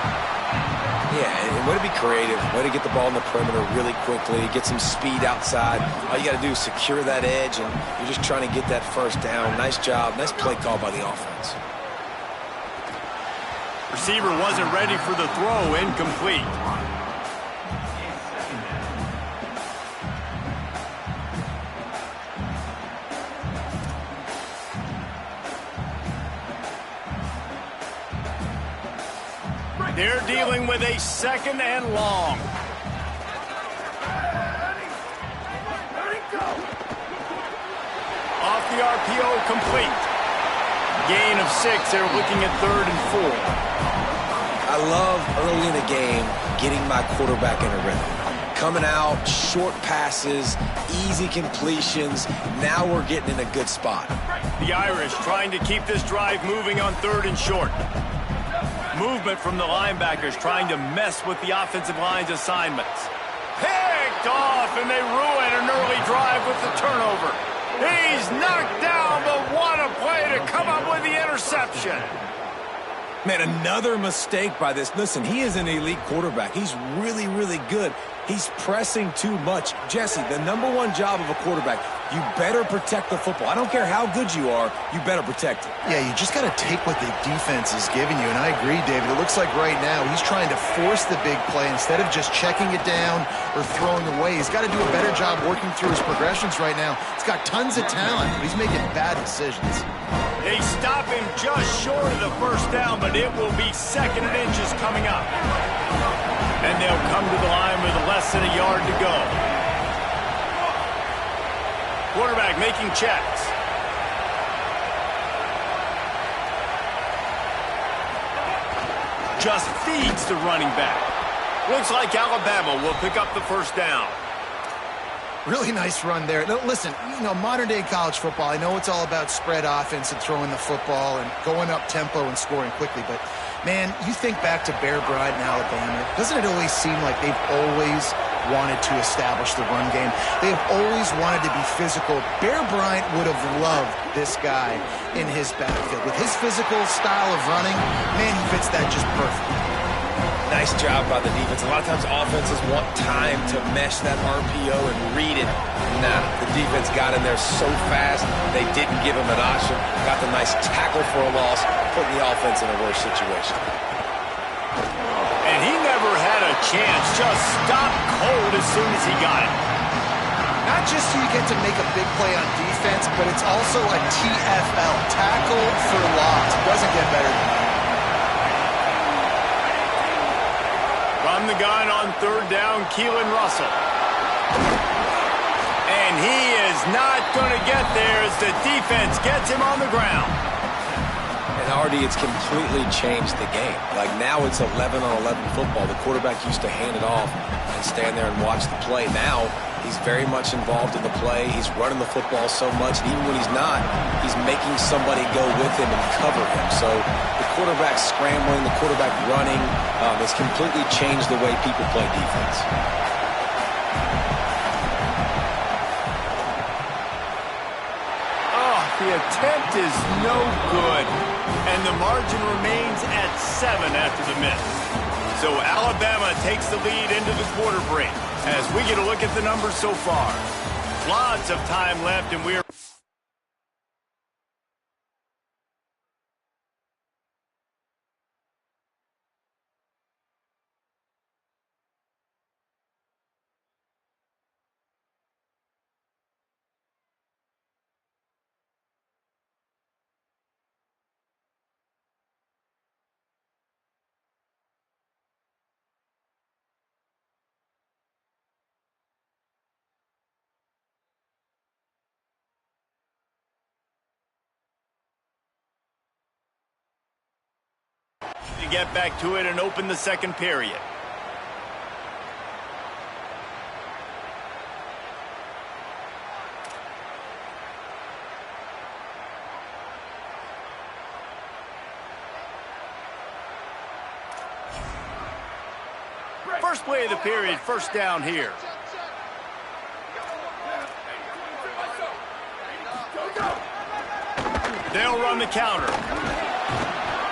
Yeah, and way to be creative, way to get the ball in the perimeter really quickly, get some speed outside. All you got to do is secure that edge, and you're just trying to get that first down. Nice job, nice play call by the offense. Receiver wasn't ready for the throw, incomplete. They're dealing with a second and long. Off the RPO, complete. Gain of 6. They're looking at 3rd and 4. I love early in the game getting my quarterback in a rhythm. Coming out, short passes, easy completions. Now we're getting in a good spot. The Irish trying to keep this drive moving on 3rd and short. Movement from the linebackers trying to mess with the offensive line's assignments. Picked off, and they ruin an early drive with the turnover. He's knocked down, but what a play to come up with the interception. Man, another mistake by this. Listen, he is an elite quarterback. He's really, really good. He's pressing too much. Jesse, the #1 job of a quarterback, you better protect the football. I don't care how good you are, you better protect it. Yeah, you just got to take what the defense is giving you, and I agree, David. It looks like right now he's trying to force the big play instead of just checking it down or throwing away. He's got to do a better job working through his progressions right now. He's got tons of talent, but he's making bad decisions. They stop him just short of the first down, but it will be 2nd and inches coming up. And they'll come to the line with less than a yard to go. Quarterback making checks. Just feeds the running back. Looks like Alabama will pick up the first down. Really nice run there. Now, listen, modern-day college football, I know it's all about spread offense and throwing the football and going up tempo and scoring quickly, but, man, you think back to Bear Bryant in Alabama, doesn't it always seem like they've always wanted to establish the run game? They have always wanted to be physical. Bear Bryant would have loved this guy in his backfield. With his physical style of running, man, he fits that just perfectly. Nice job by the defense. A lot of times offenses want time to mesh that RPO and read it. Nah, the defense got in there so fast, they didn't give him an option. Got the nice tackle for a loss, putting the offense in a worse situation. And he never had a chance. Just stopped cold as soon as he got it. Not just so you get to make a big play on defense, but it's also a TFL, tackle for loss. It doesn't get better than that. From the gun on 3rd down, Keelan Russell. And he is not going to get there as the defense gets him on the ground. And Artie, it's completely changed the game. Like now it's 11-on-11 football. The quarterback used to hand it off and stand there and watch the play. Now he's very much involved in the play. He's running the football so much, and even when he's not, he's making somebody go with him and cover him. So the quarterback scrambling, the quarterback running has completely changed the way people play defense. Oh, the attempt is no good. And the margin remains at 7 after the miss. So Alabama takes the lead into the quarter break as we get a look at the numbers so far. Lots of time left, and we're... to get back to it and open the second period. First play of the period, first down here. They'll run the counter.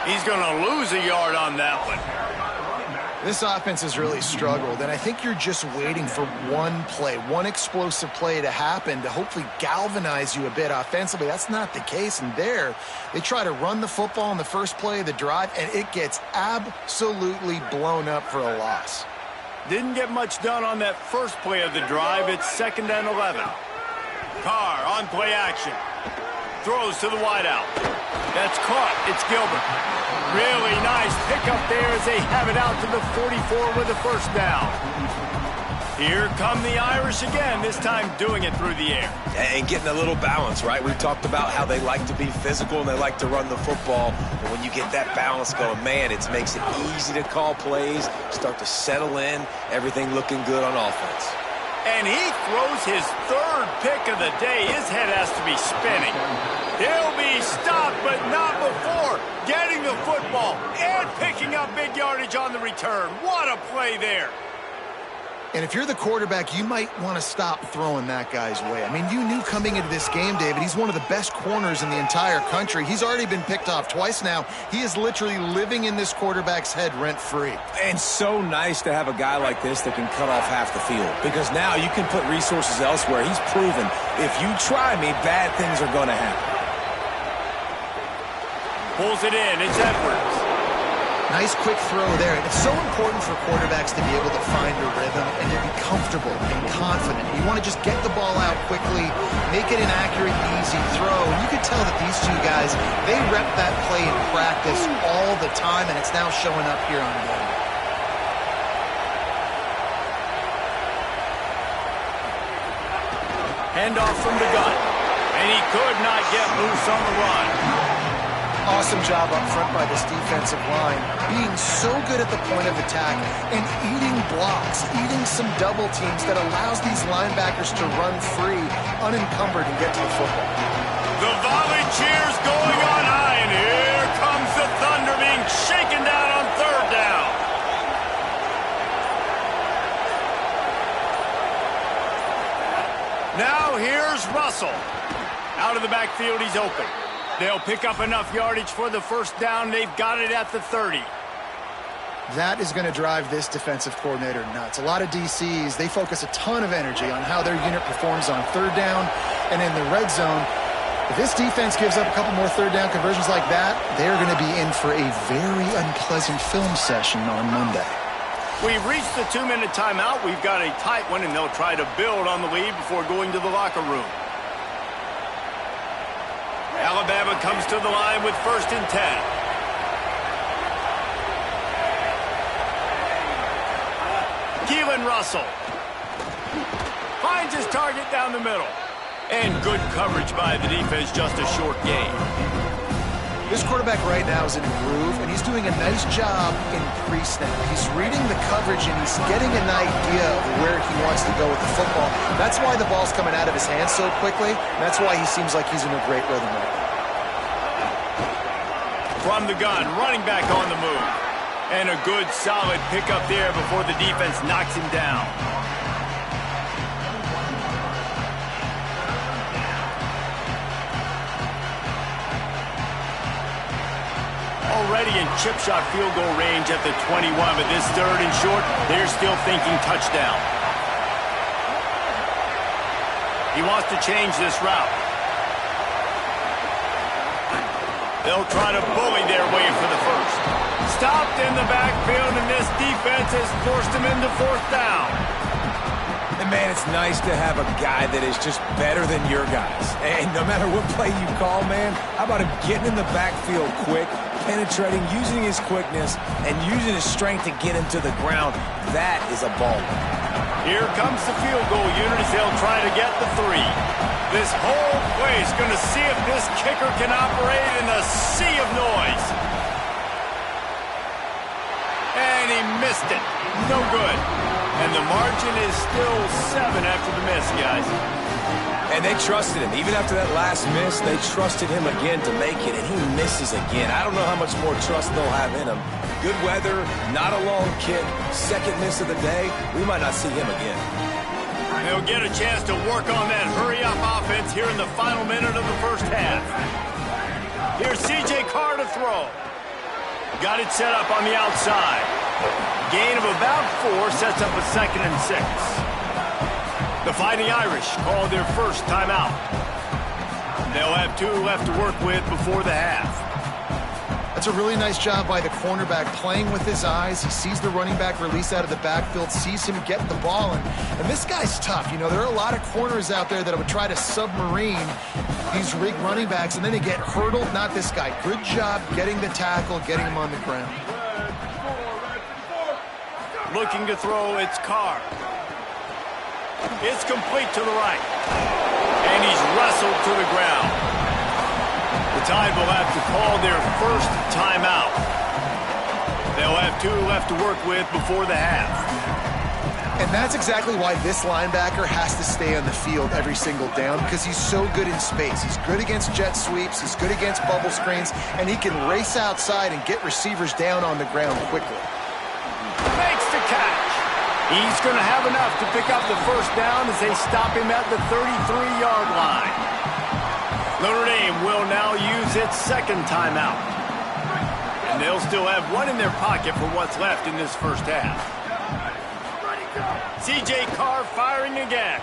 He's going to lose a yard on that one. This offense has really struggled, and I think you're just waiting for one play, one explosive play to happen to hopefully galvanize you a bit offensively. That's not the case, and there they try to run the football in the first play of the drive, and it gets absolutely blown up for a loss. Didn't get much done on that first play of the drive. It's 2nd and 11. Carr on play action. throws to the wideout. That's caught. It's Gilbert. Really nice pickup there as they have it out to the 44 with a first down. Here come the Irish again, this time doing it through the air. And getting a little balance, right? We've talked about how they like to be physical and they like to run the football. But when you get that balance going, man, it makes it easy to call plays, start to settle in, everything looking good on offense. And he throws his third pick of the day. His head has to be spinning. He'll be stopped, but not before getting the football and picking up big yardage on the return. What a play there. And if you're the quarterback, you might want to stop throwing that guy's way. I mean, you knew coming into this game, David, he's one of the best corners in the entire country. He's already been picked off twice now. He is literally living in this quarterback's head rent-free. And so nice to have a guy like this that can cut off half the field. Because now you can put resources elsewhere. He's proven, if you try me, bad things are going to happen. Pulls it in. It's Edwards. Nice quick throw there. It's so important for quarterbacks to be able to find a rhythm and to be comfortable and confident. You want to just get the ball out quickly, make it an accurate, easy throw. And you can tell that these two guys, they rep that play in practice all the time, and it's now showing up here on game. Handoff from the gun. And he could not get loose on the run. Awesome job up front by this defensive line, being so good at the point of attack and eating blocks, eating some double teams that allows these linebackers to run free, unencumbered, and get to the football. The volley cheers going on high, and here comes the Thunder being shaken down on third down. Now here's Russell. Out of the backfield, he's open. They'll pick up enough yardage for the first down. They've got it at the 30. That is going to drive this defensive coordinator nuts. A lot of DCs, they focus a ton of energy on how their unit performs on third down and in the red zone. If this defense gives up a couple more third down conversions like that, they're going to be in for a very unpleasant film session on Monday. We've reached the 2-minute timeout. We've got a tight one, and they'll try to build on the lead before going to the locker room. Alabama comes to the line with 1st and 10. Keelan Russell finds his target down the middle. And good coverage by the defense, just a short gain. This quarterback right now is in a groove, and he's doing a nice job in pre-snap. He's reading the coverage, and he's getting an idea of where he wants to go with the football. That's why the ball's coming out of his hands so quickly, and that's why he seems like he's in a great rhythm right now. From the gun, running back on the move. And a good, solid pickup there before the defense knocks him down. Already in chip shot field goal range at the 21, but this 3rd and short, they're still thinking touchdown. He wants to change this route. They'll try to bully their way for the first. Stopped in the backfield, and this defense has forced him into 4th down. And, man, it's nice to have a guy that is just better than your guys. And no matter what play you call, man, how about him getting in the backfield quick, penetrating, using his quickness, and using his strength to get him to the ground. That is a baller. Here comes the field goal unit as they'll try to get the 3. This whole play is going to see if this kicker can operate in a sea of noise. And he missed it. No good. And the margin is still 7 after the miss, guys. And they trusted him. Even after that last miss, they trusted him again to make it, and he misses again. I don't know how much more trust they'll have in him. Good weather, not a long kick, 2nd miss of the day. We might not see him again. They'll get a chance to work on that hurry-up offense here in the final minute of the first half. Here's C.J. Carr to throw. Got it set up on the outside. Gain of about 4 sets up a 2nd and 6. The Fighting Irish call their first timeout. They'll have 2 left to work with before the half. That's a really nice job by the cornerback, playing with his eyes. He sees the running back release out of the backfield, sees him get the ball, and this guy's tough. You know, there are a lot of corners out there that would try to submarine These rigged running backs, and then they get hurdled. Not this guy. Good job getting the tackle, getting him on the ground. Looking to throw, it's Carr. It's complete to the right. And he's wrestled to the ground. The Tide will have to call their first timeout. They'll have 2 left to work with before the half. And that's exactly why this linebacker has to stay on the field every single down, because he's so good in space. He's good against jet sweeps, he's good against bubble screens, and he can race outside and get receivers down on the ground quickly. Makes the catch. He's going to have enough to pick up the first down as they stop him at the 33-yard line. Notre Dame will now use its second timeout. And they'll still have 1 in their pocket for what's left in this first half. C.J. Carr firing again.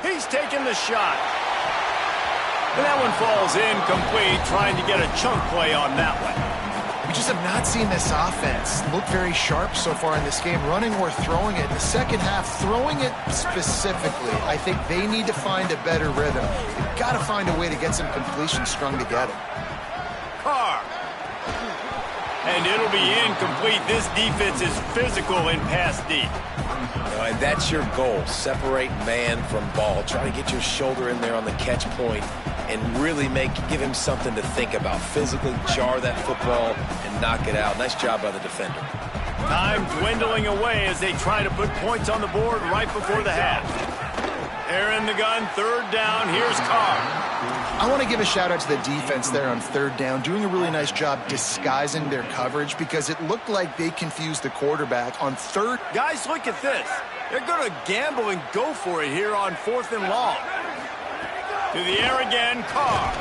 He's taking the shot. And that one falls incomplete, trying to get a chunk play on that one. We just have not seen this offense look very sharp so far in this game, running or throwing it. In the second half, throwing it specifically, I think they need to find a better rhythm. They've got to find a way to get some completions strung together. Carr. And it'll be incomplete. This defense is physical in pass deep. And that's your goal. Separate man from ball. Try to get your shoulder in there on the catch point and really give him something to think about. Physically jar that football and knock it out. Nice job by the defender. Time dwindling away as they try to put points on the board right before the half. They're in the gun, 3rd down. Here's Carr. I want to give a shout-out to the defense there on 3rd down, doing a really nice job disguising their coverage because it looked like they confused the quarterback on 3rd. Guys, look at this. They're going to gamble and go for it here on 4th and long. To the air again, Carr.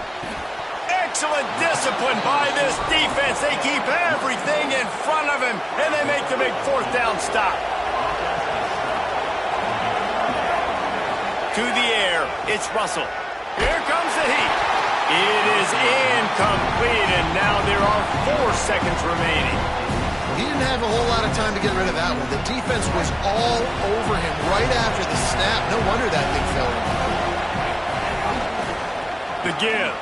Excellent discipline by this defense. They keep everything in front of him, and they make the big 4th down stop. To the air, it's Russell. Here comes the heat. It is incomplete, and now there are 4 seconds remaining. He didn't have a whole lot of time to get rid of that one. The defense was all over him right after the snap. No wonder that thing fell in. The give.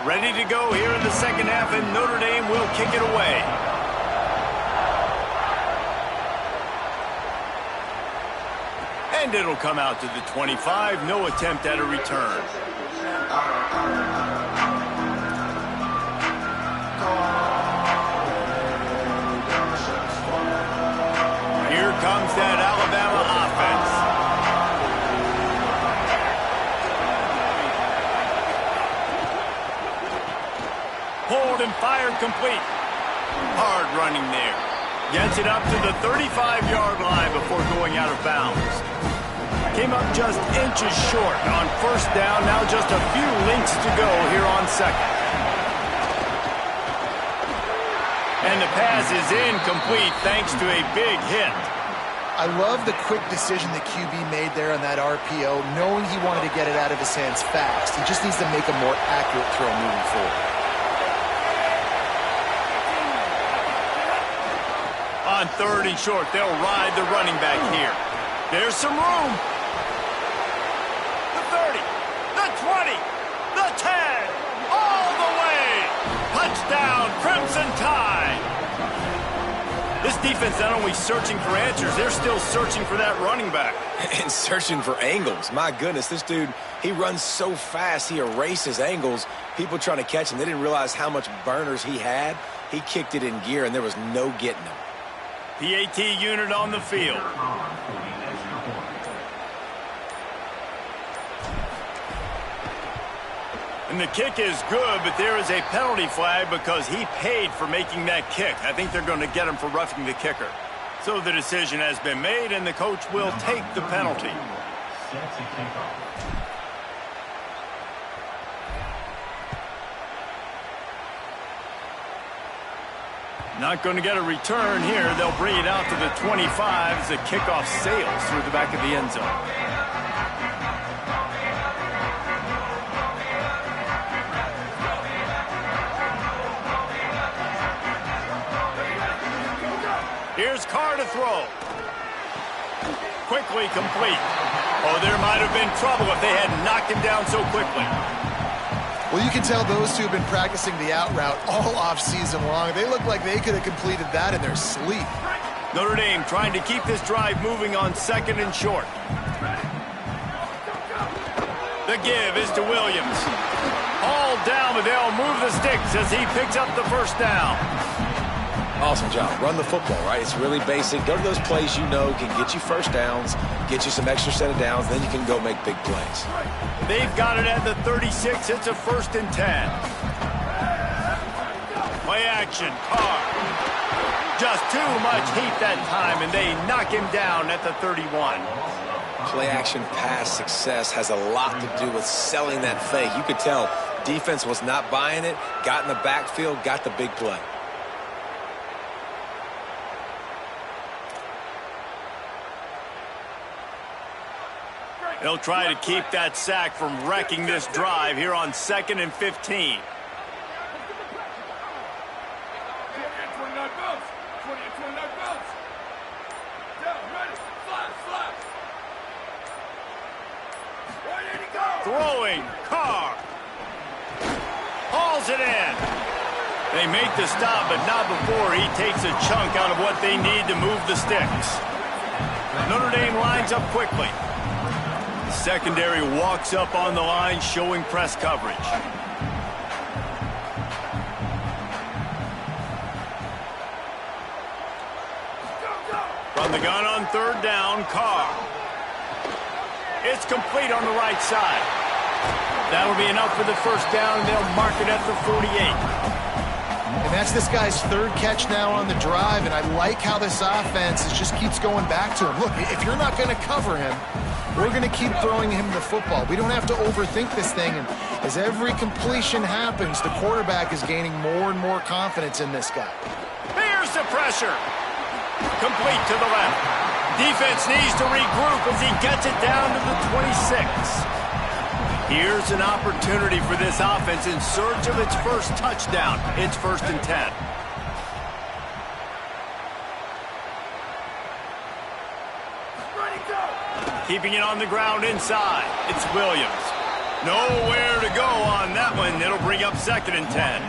Ready to go here in the second half, and Notre Dame will kick it away. And it'll come out to the 25. No attempt at a return. Here comes that Alabama offense. Hold and fired complete. Hard running there. Gets it up to the 35-yard line before going out of bounds. Came up just inches short on 1st down. Now just a few lengths to go here on 2nd. And the pass is incomplete thanks to a big hit. I love the quick decision the QB made there on that RPO, knowing he wanted to get it out of his hands fast. He just needs to make a more accurate throw moving forward. On 3rd and short, they'll ride the running back here. There's some room. The 30, the 20, the 10, all the way. Touchdown, Crimson Tide. This defense not only searching for answers, they're still searching for that running back. And searching for angles. My goodness, this dude, he runs so fast, he erases angles. People trying to catch him, they didn't realize how much burners he had. He kicked it in gear, and there was no getting him. PAT unit on the field. And the kick is good, but there is a penalty flag because he paid for making that kick. I think they're going to get him for roughing the kicker. So the decision has been made, and the coach will take the penalty. Not going to get a return here. They'll bring it out to the 25 as the kickoff sails through the back of the end zone. to throw. Quickly complete. Oh, there might have been trouble if they had knocked him down so quickly. Well, you can tell those two have been practicing the out route all off-season long. They look like they could have completed that in their sleep. Notre Dame trying to keep this drive moving on 2nd and short. The give is to Williams. All down, but they'll move the sticks as he picks up the first down. Awesome job. Run the football, right? It's really basic. Go to those plays you know can get you first downs, get you some extra set of downs, then you can go make big plays. They've got it at the 36. It's a 1st and 10. Play action. Carr. Just too much heat that time, and they knock him down at the 31. Play action pass success has a lot to do with selling that fake. You could tell defense was not buying it, got in the backfield, got the big play. They'll try to keep that sack from wrecking this drive here on 2nd and 15. Throwing, Carr. Hauls it in. They make the stop, but not before he takes a chunk out of what they need to move the sticks. Notre Dame lines up quickly. Secondary walks up on the line, showing press coverage. From the gun on 3rd down, Carr. It's complete on the right side. That'll be enough for the first down, and they'll mark it at the 48. And that's this guy's 3rd catch now on the drive, and I like how this offense just keeps going back to him. Look, if you're not going to cover him, we're going to keep throwing him the football. We don't have to overthink this thing, and as every completion happens, the quarterback is gaining more and more confidence in this guy. Here's the pressure. Complete to the left. Defense needs to regroup as he gets it down to the 26. Here's an opportunity for this offense in search of its first touchdown. It's 1st and 10. Keeping it on the ground inside. It's Williams. Nowhere to go on that one. It'll bring up 2nd and 10.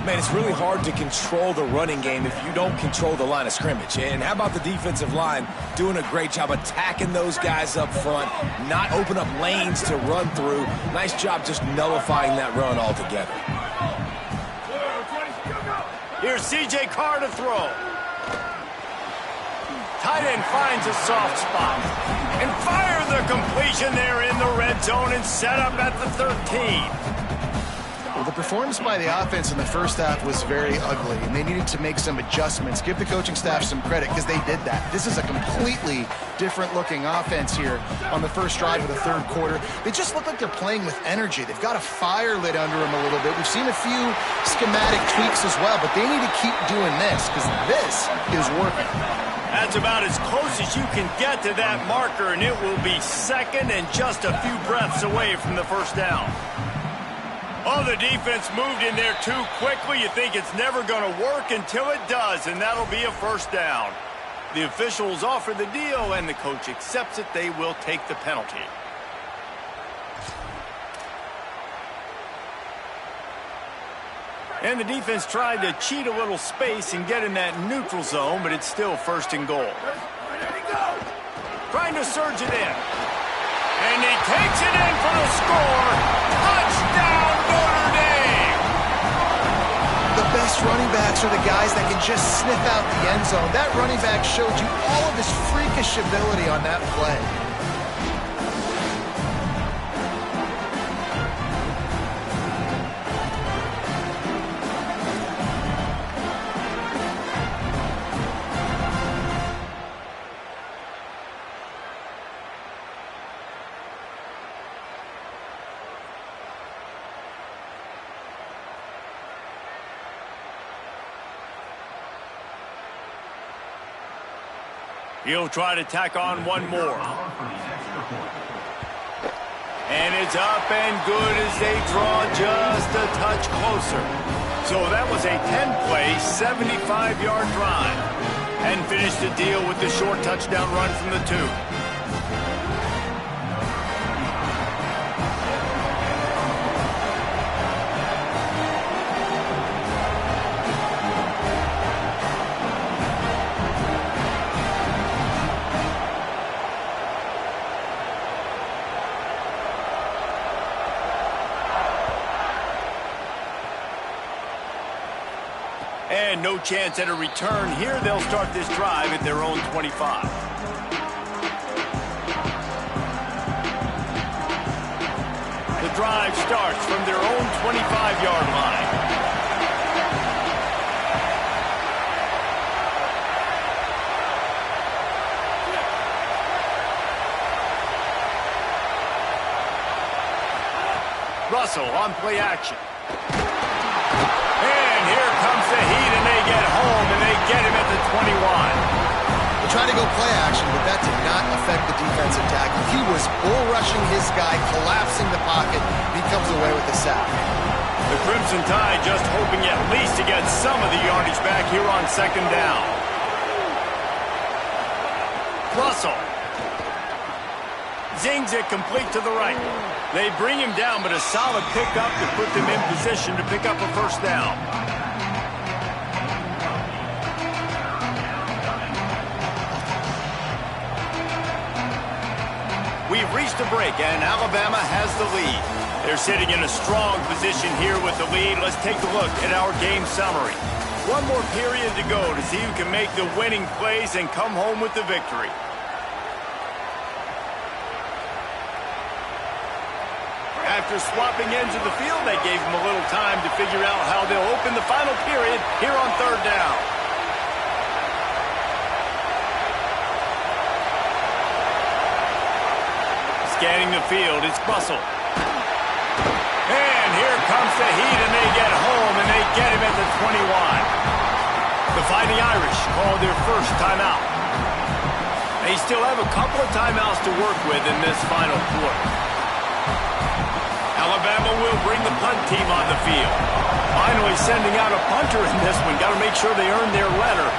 Man, it's really hard to control the running game if you don't control the line of scrimmage. And how about the defensive line doing a great job attacking those guys up front, not open up lanes to run through. Nice job just nullifying that run altogether. Here's C.J. Carr to throw. Tight end finds a soft spot. And fire the completion there in the red zone and set up at the 13. Well, the performance by the offense in the first half was very ugly, and they needed to make some adjustments. Give the coaching staff some credit because they did that. This is a completely different-looking offense here on the first drive of the 3rd quarter. They just look like they're playing with energy. They've got a fire lit under them a little bit. We've seen a few schematic tweaks as well, but they need to keep doing this because this is working. That's about as close as you can get to that marker, and it will be 2nd and just a few breaths away from the first down. Oh, the defense moved in there too quickly. You think it's never going to work until it does, and that'll be a first down. The officials offer the deal, and the coach accepts it. They will take the penalty. And the defense tried to cheat a little space and get in that neutral zone, but it's still 1st and goal. Trying to surge it in. And he takes it in for the score. Touchdown, Notre Dame! The best running backs are the guys that can just sniff out the end zone. That running back showed you all of his freakish ability on that play. He'll try to tack on one more. And it's up and good as they draw just a touch closer. So that was a 10-play, 75-yard drive. And finish the deal with the short touchdown run from the 2. And no chance at a return here. They'll start this drive at their own 25. The drive starts from their own 25-yard line. Russell on play action. Here comes the heat, and they get home, and they get him at the 21. They tried to go play action, but that did not affect the defensive tackle. He was bull rushing his guy, collapsing the pocket. He comes away with the sack. The Crimson Tide just hoping at least to get some of the yardage back here on 2nd down. Russell zings it complete to the right. They bring him down, but a solid pickup to put them in position to pick up a 1st down. We've reached a break, and Alabama has the lead. They're sitting in a strong position here with the lead. Let's take a look at our game summary. One more period to go to see who can make the winning plays and come home with the victory. After swapping ends of the field, that gave them a little time to figure out how they'll open the final period here on 3rd down. Scanning the field, it's Russell. And here comes the heat, and they get home, and they get him at the 21. The Fighting Irish called their first timeout. They still have a couple of timeouts to work with in this final quarter. Alabama will bring the punt team on the field. Finally sending out a punter in this one. Got to make sure they earn their letter.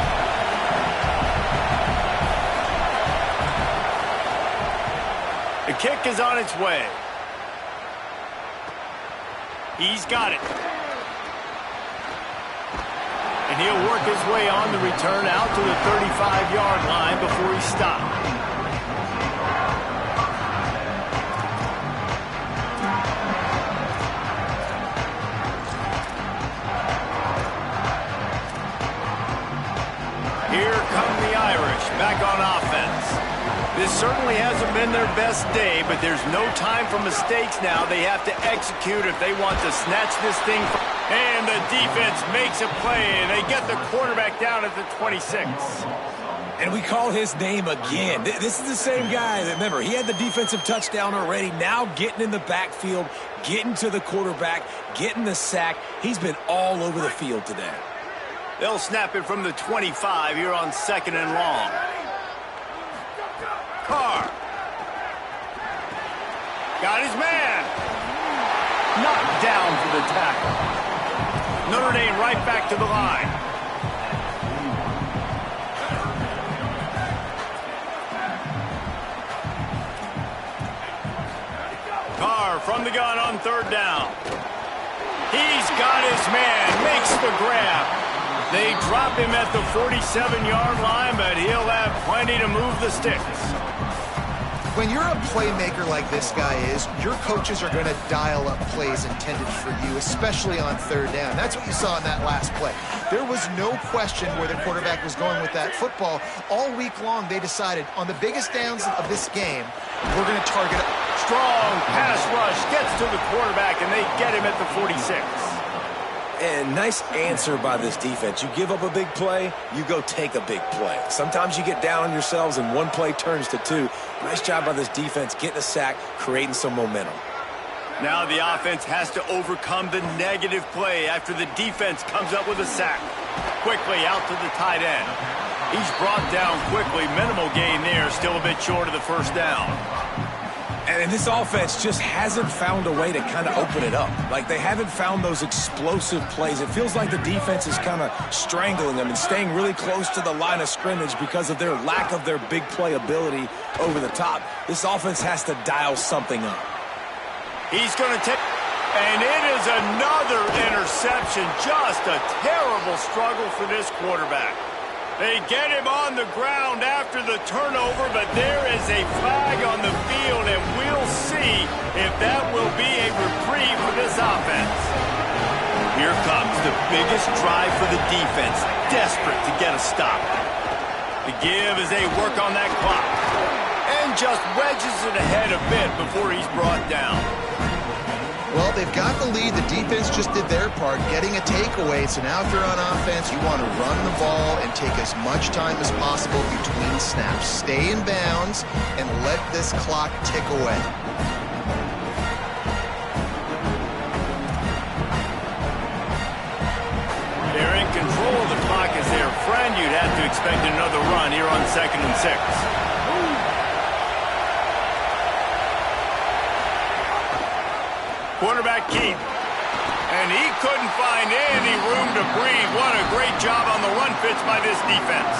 The kick is on its way. He's got it. And he'll work his way on the return out to the 35-yard line before he stopped. Here come the Irish back on offense. This certainly hasn't been their best day, but there's no time for mistakes now. They have to execute if they want to snatch this thing. And the defense makes a play, and they get the quarterback down at the 26. And we call his name again. This is the same guy. Remember, he had the defensive touchdown already. Now getting in the backfield, getting to the quarterback, getting the sack. He's been all over the field today. They'll snap it from the 25 here on 2nd and long. Carr. Got his man. Knocked down for the tackle. Notre Dame right back to the line. Carr from the gun on 3rd down. He's got his man. Makes the grab. They drop him at the 47-yard line, but he'll have plenty to move the sticks. When you're a playmaker like this guy is, your coaches are going to dial up plays intended for you, especially on 3rd down. That's what you saw in that last play. There was no question where the quarterback was going with that football. All week long, they decided on the biggest downs of this game, we're going to target it. Strong pass rush gets to the quarterback, and they get him at the 46. And nice answer by this defense. You give up a big play, you go take a big play. Sometimes you get down on yourselves and one play turns to 2. Nice job by this defense getting a sack, creating some momentum. Now the offense has to overcome the negative play after the defense comes up with a sack. Quickly out to the tight end. He's brought down quickly. Minimal gain there, still a bit short of the 1st down. And this offense just hasn't found a way to kind of open it up. Like, they haven't found those explosive plays. It feels like the defense is kind of strangling them and staying really close to the line of scrimmage because of their lack of their big play ability over the top. This offense has to dial something up. He's going to take... And it is another interception. Just a terrible struggle for this quarterback. They get him on the ground after the turnover, but there is a flag on the field, and we'll see if that will be a reprieve for this offense. Here comes the biggest drive for the defense, desperate to get a stop. The give as they work on that clock, and just wedges it ahead a bit before he's brought down. Well, they've got the lead. The defense just did their part, getting a takeaway. So now if you're on offense, you want to run the ball and take as much time as possible between snaps. Stay in bounds and let this clock tick away. They're in control of the clock as their friend. You'd have to expect another run here on 2nd and 6. Quarterback keep. And he couldn't find any room to breathe. What a great job on the run fits by this defense.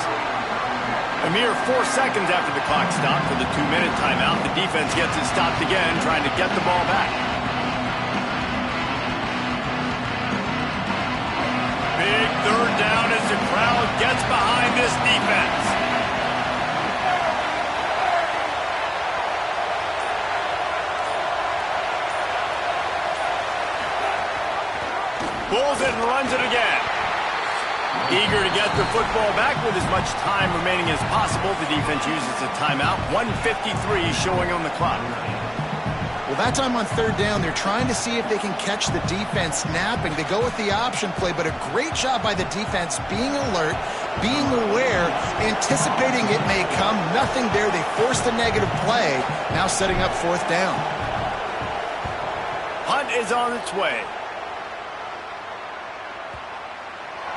A mere 4 seconds after the clock stopped for the 2-minute timeout, the defense gets it stopped again, trying to get the ball back. Big 3rd down as the crowd gets behind this defense. Pulls it and runs it again. Eager to get the football back with as much time remaining as possible. The defense uses a timeout. 1:53 showing on the clock. Well, that time on 3rd down, they're trying to see if they can catch the defense snapping. They go with the option play, but a great job by the defense being alert, being aware, anticipating it may come. Nothing there. They forced a negative play. Now setting up 4th down. Punt is on its way.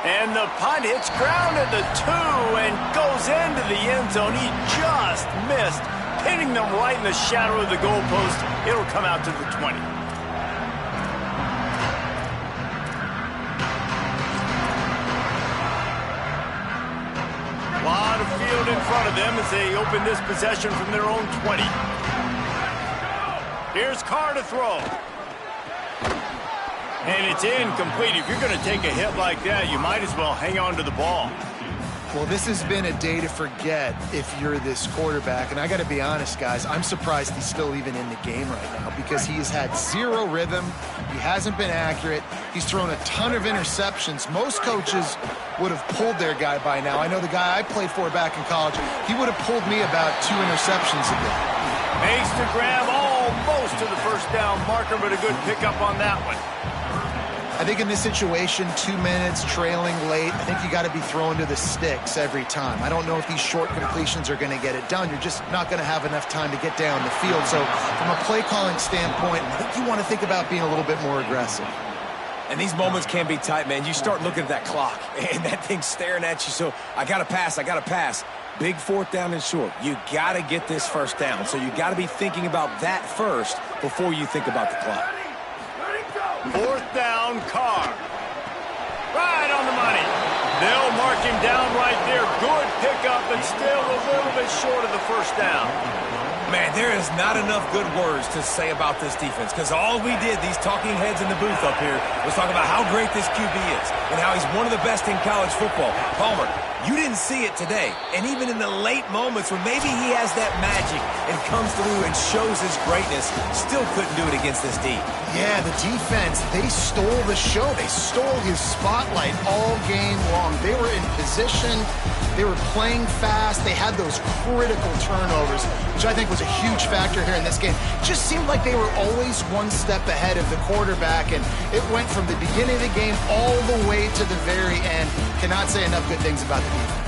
And the punt hits ground at the 2 and goes into the end zone. He just missed, hitting them right in the shadow of the goalpost. It'll come out to the 20. A lot of field in front of them as they open this possession from their own 20. Here's Carr to throw. And it's incomplete. If you're going to take a hit like that, you might as well hang on to the ball. Well, this has been a day to forget if you're this quarterback. And I got to be honest, guys, I'm surprised he's still even in the game right now because he's had zero rhythm. He hasn't been accurate. He's thrown a ton of interceptions. Most coaches would have pulled their guy by now. I know the guy I played for back in college, he would have pulled me about 2 interceptions ago. Makes the grab almost to the 1st down marker, but a good pickup on that one. I think in this situation, 2 minutes, trailing late, I think you got to be throwing to the sticks every time. I don't know if these short completions are going to get it done. You're just not going to have enough time to get down the field. So from a play calling standpoint, I think you want to think about being a little bit more aggressive. And these moments can be tight, man. You start looking at that clock, and that thing's staring at you. So I got to pass, I got to pass. Big 4th down and short. You got to get this 1st down. So you got to be thinking about that first before you think about the clock. 4th down, Carr. Right on the money. They'll mark him down right there. Good pickup, but still a little bit short of the 1st down. Man, there is not enough good words to say about this defense because all we did, these talking heads in the booth up here, was talk about how great this QB is and how he's one of the best in college football. Palmer, you didn't see it today. And even in the late moments when maybe he has that magic and comes through and shows his greatness, still couldn't do it against this D. Yeah, the defense, they stole the show. They stole his spotlight all game long. They were in position. They were playing fast. They had those critical turnovers, which I think was a huge factor here in this game. Just seemed like they were always one step ahead of the quarterback, and it went from the beginning of the game all the way to the very end. Cannot say enough good things about the defense.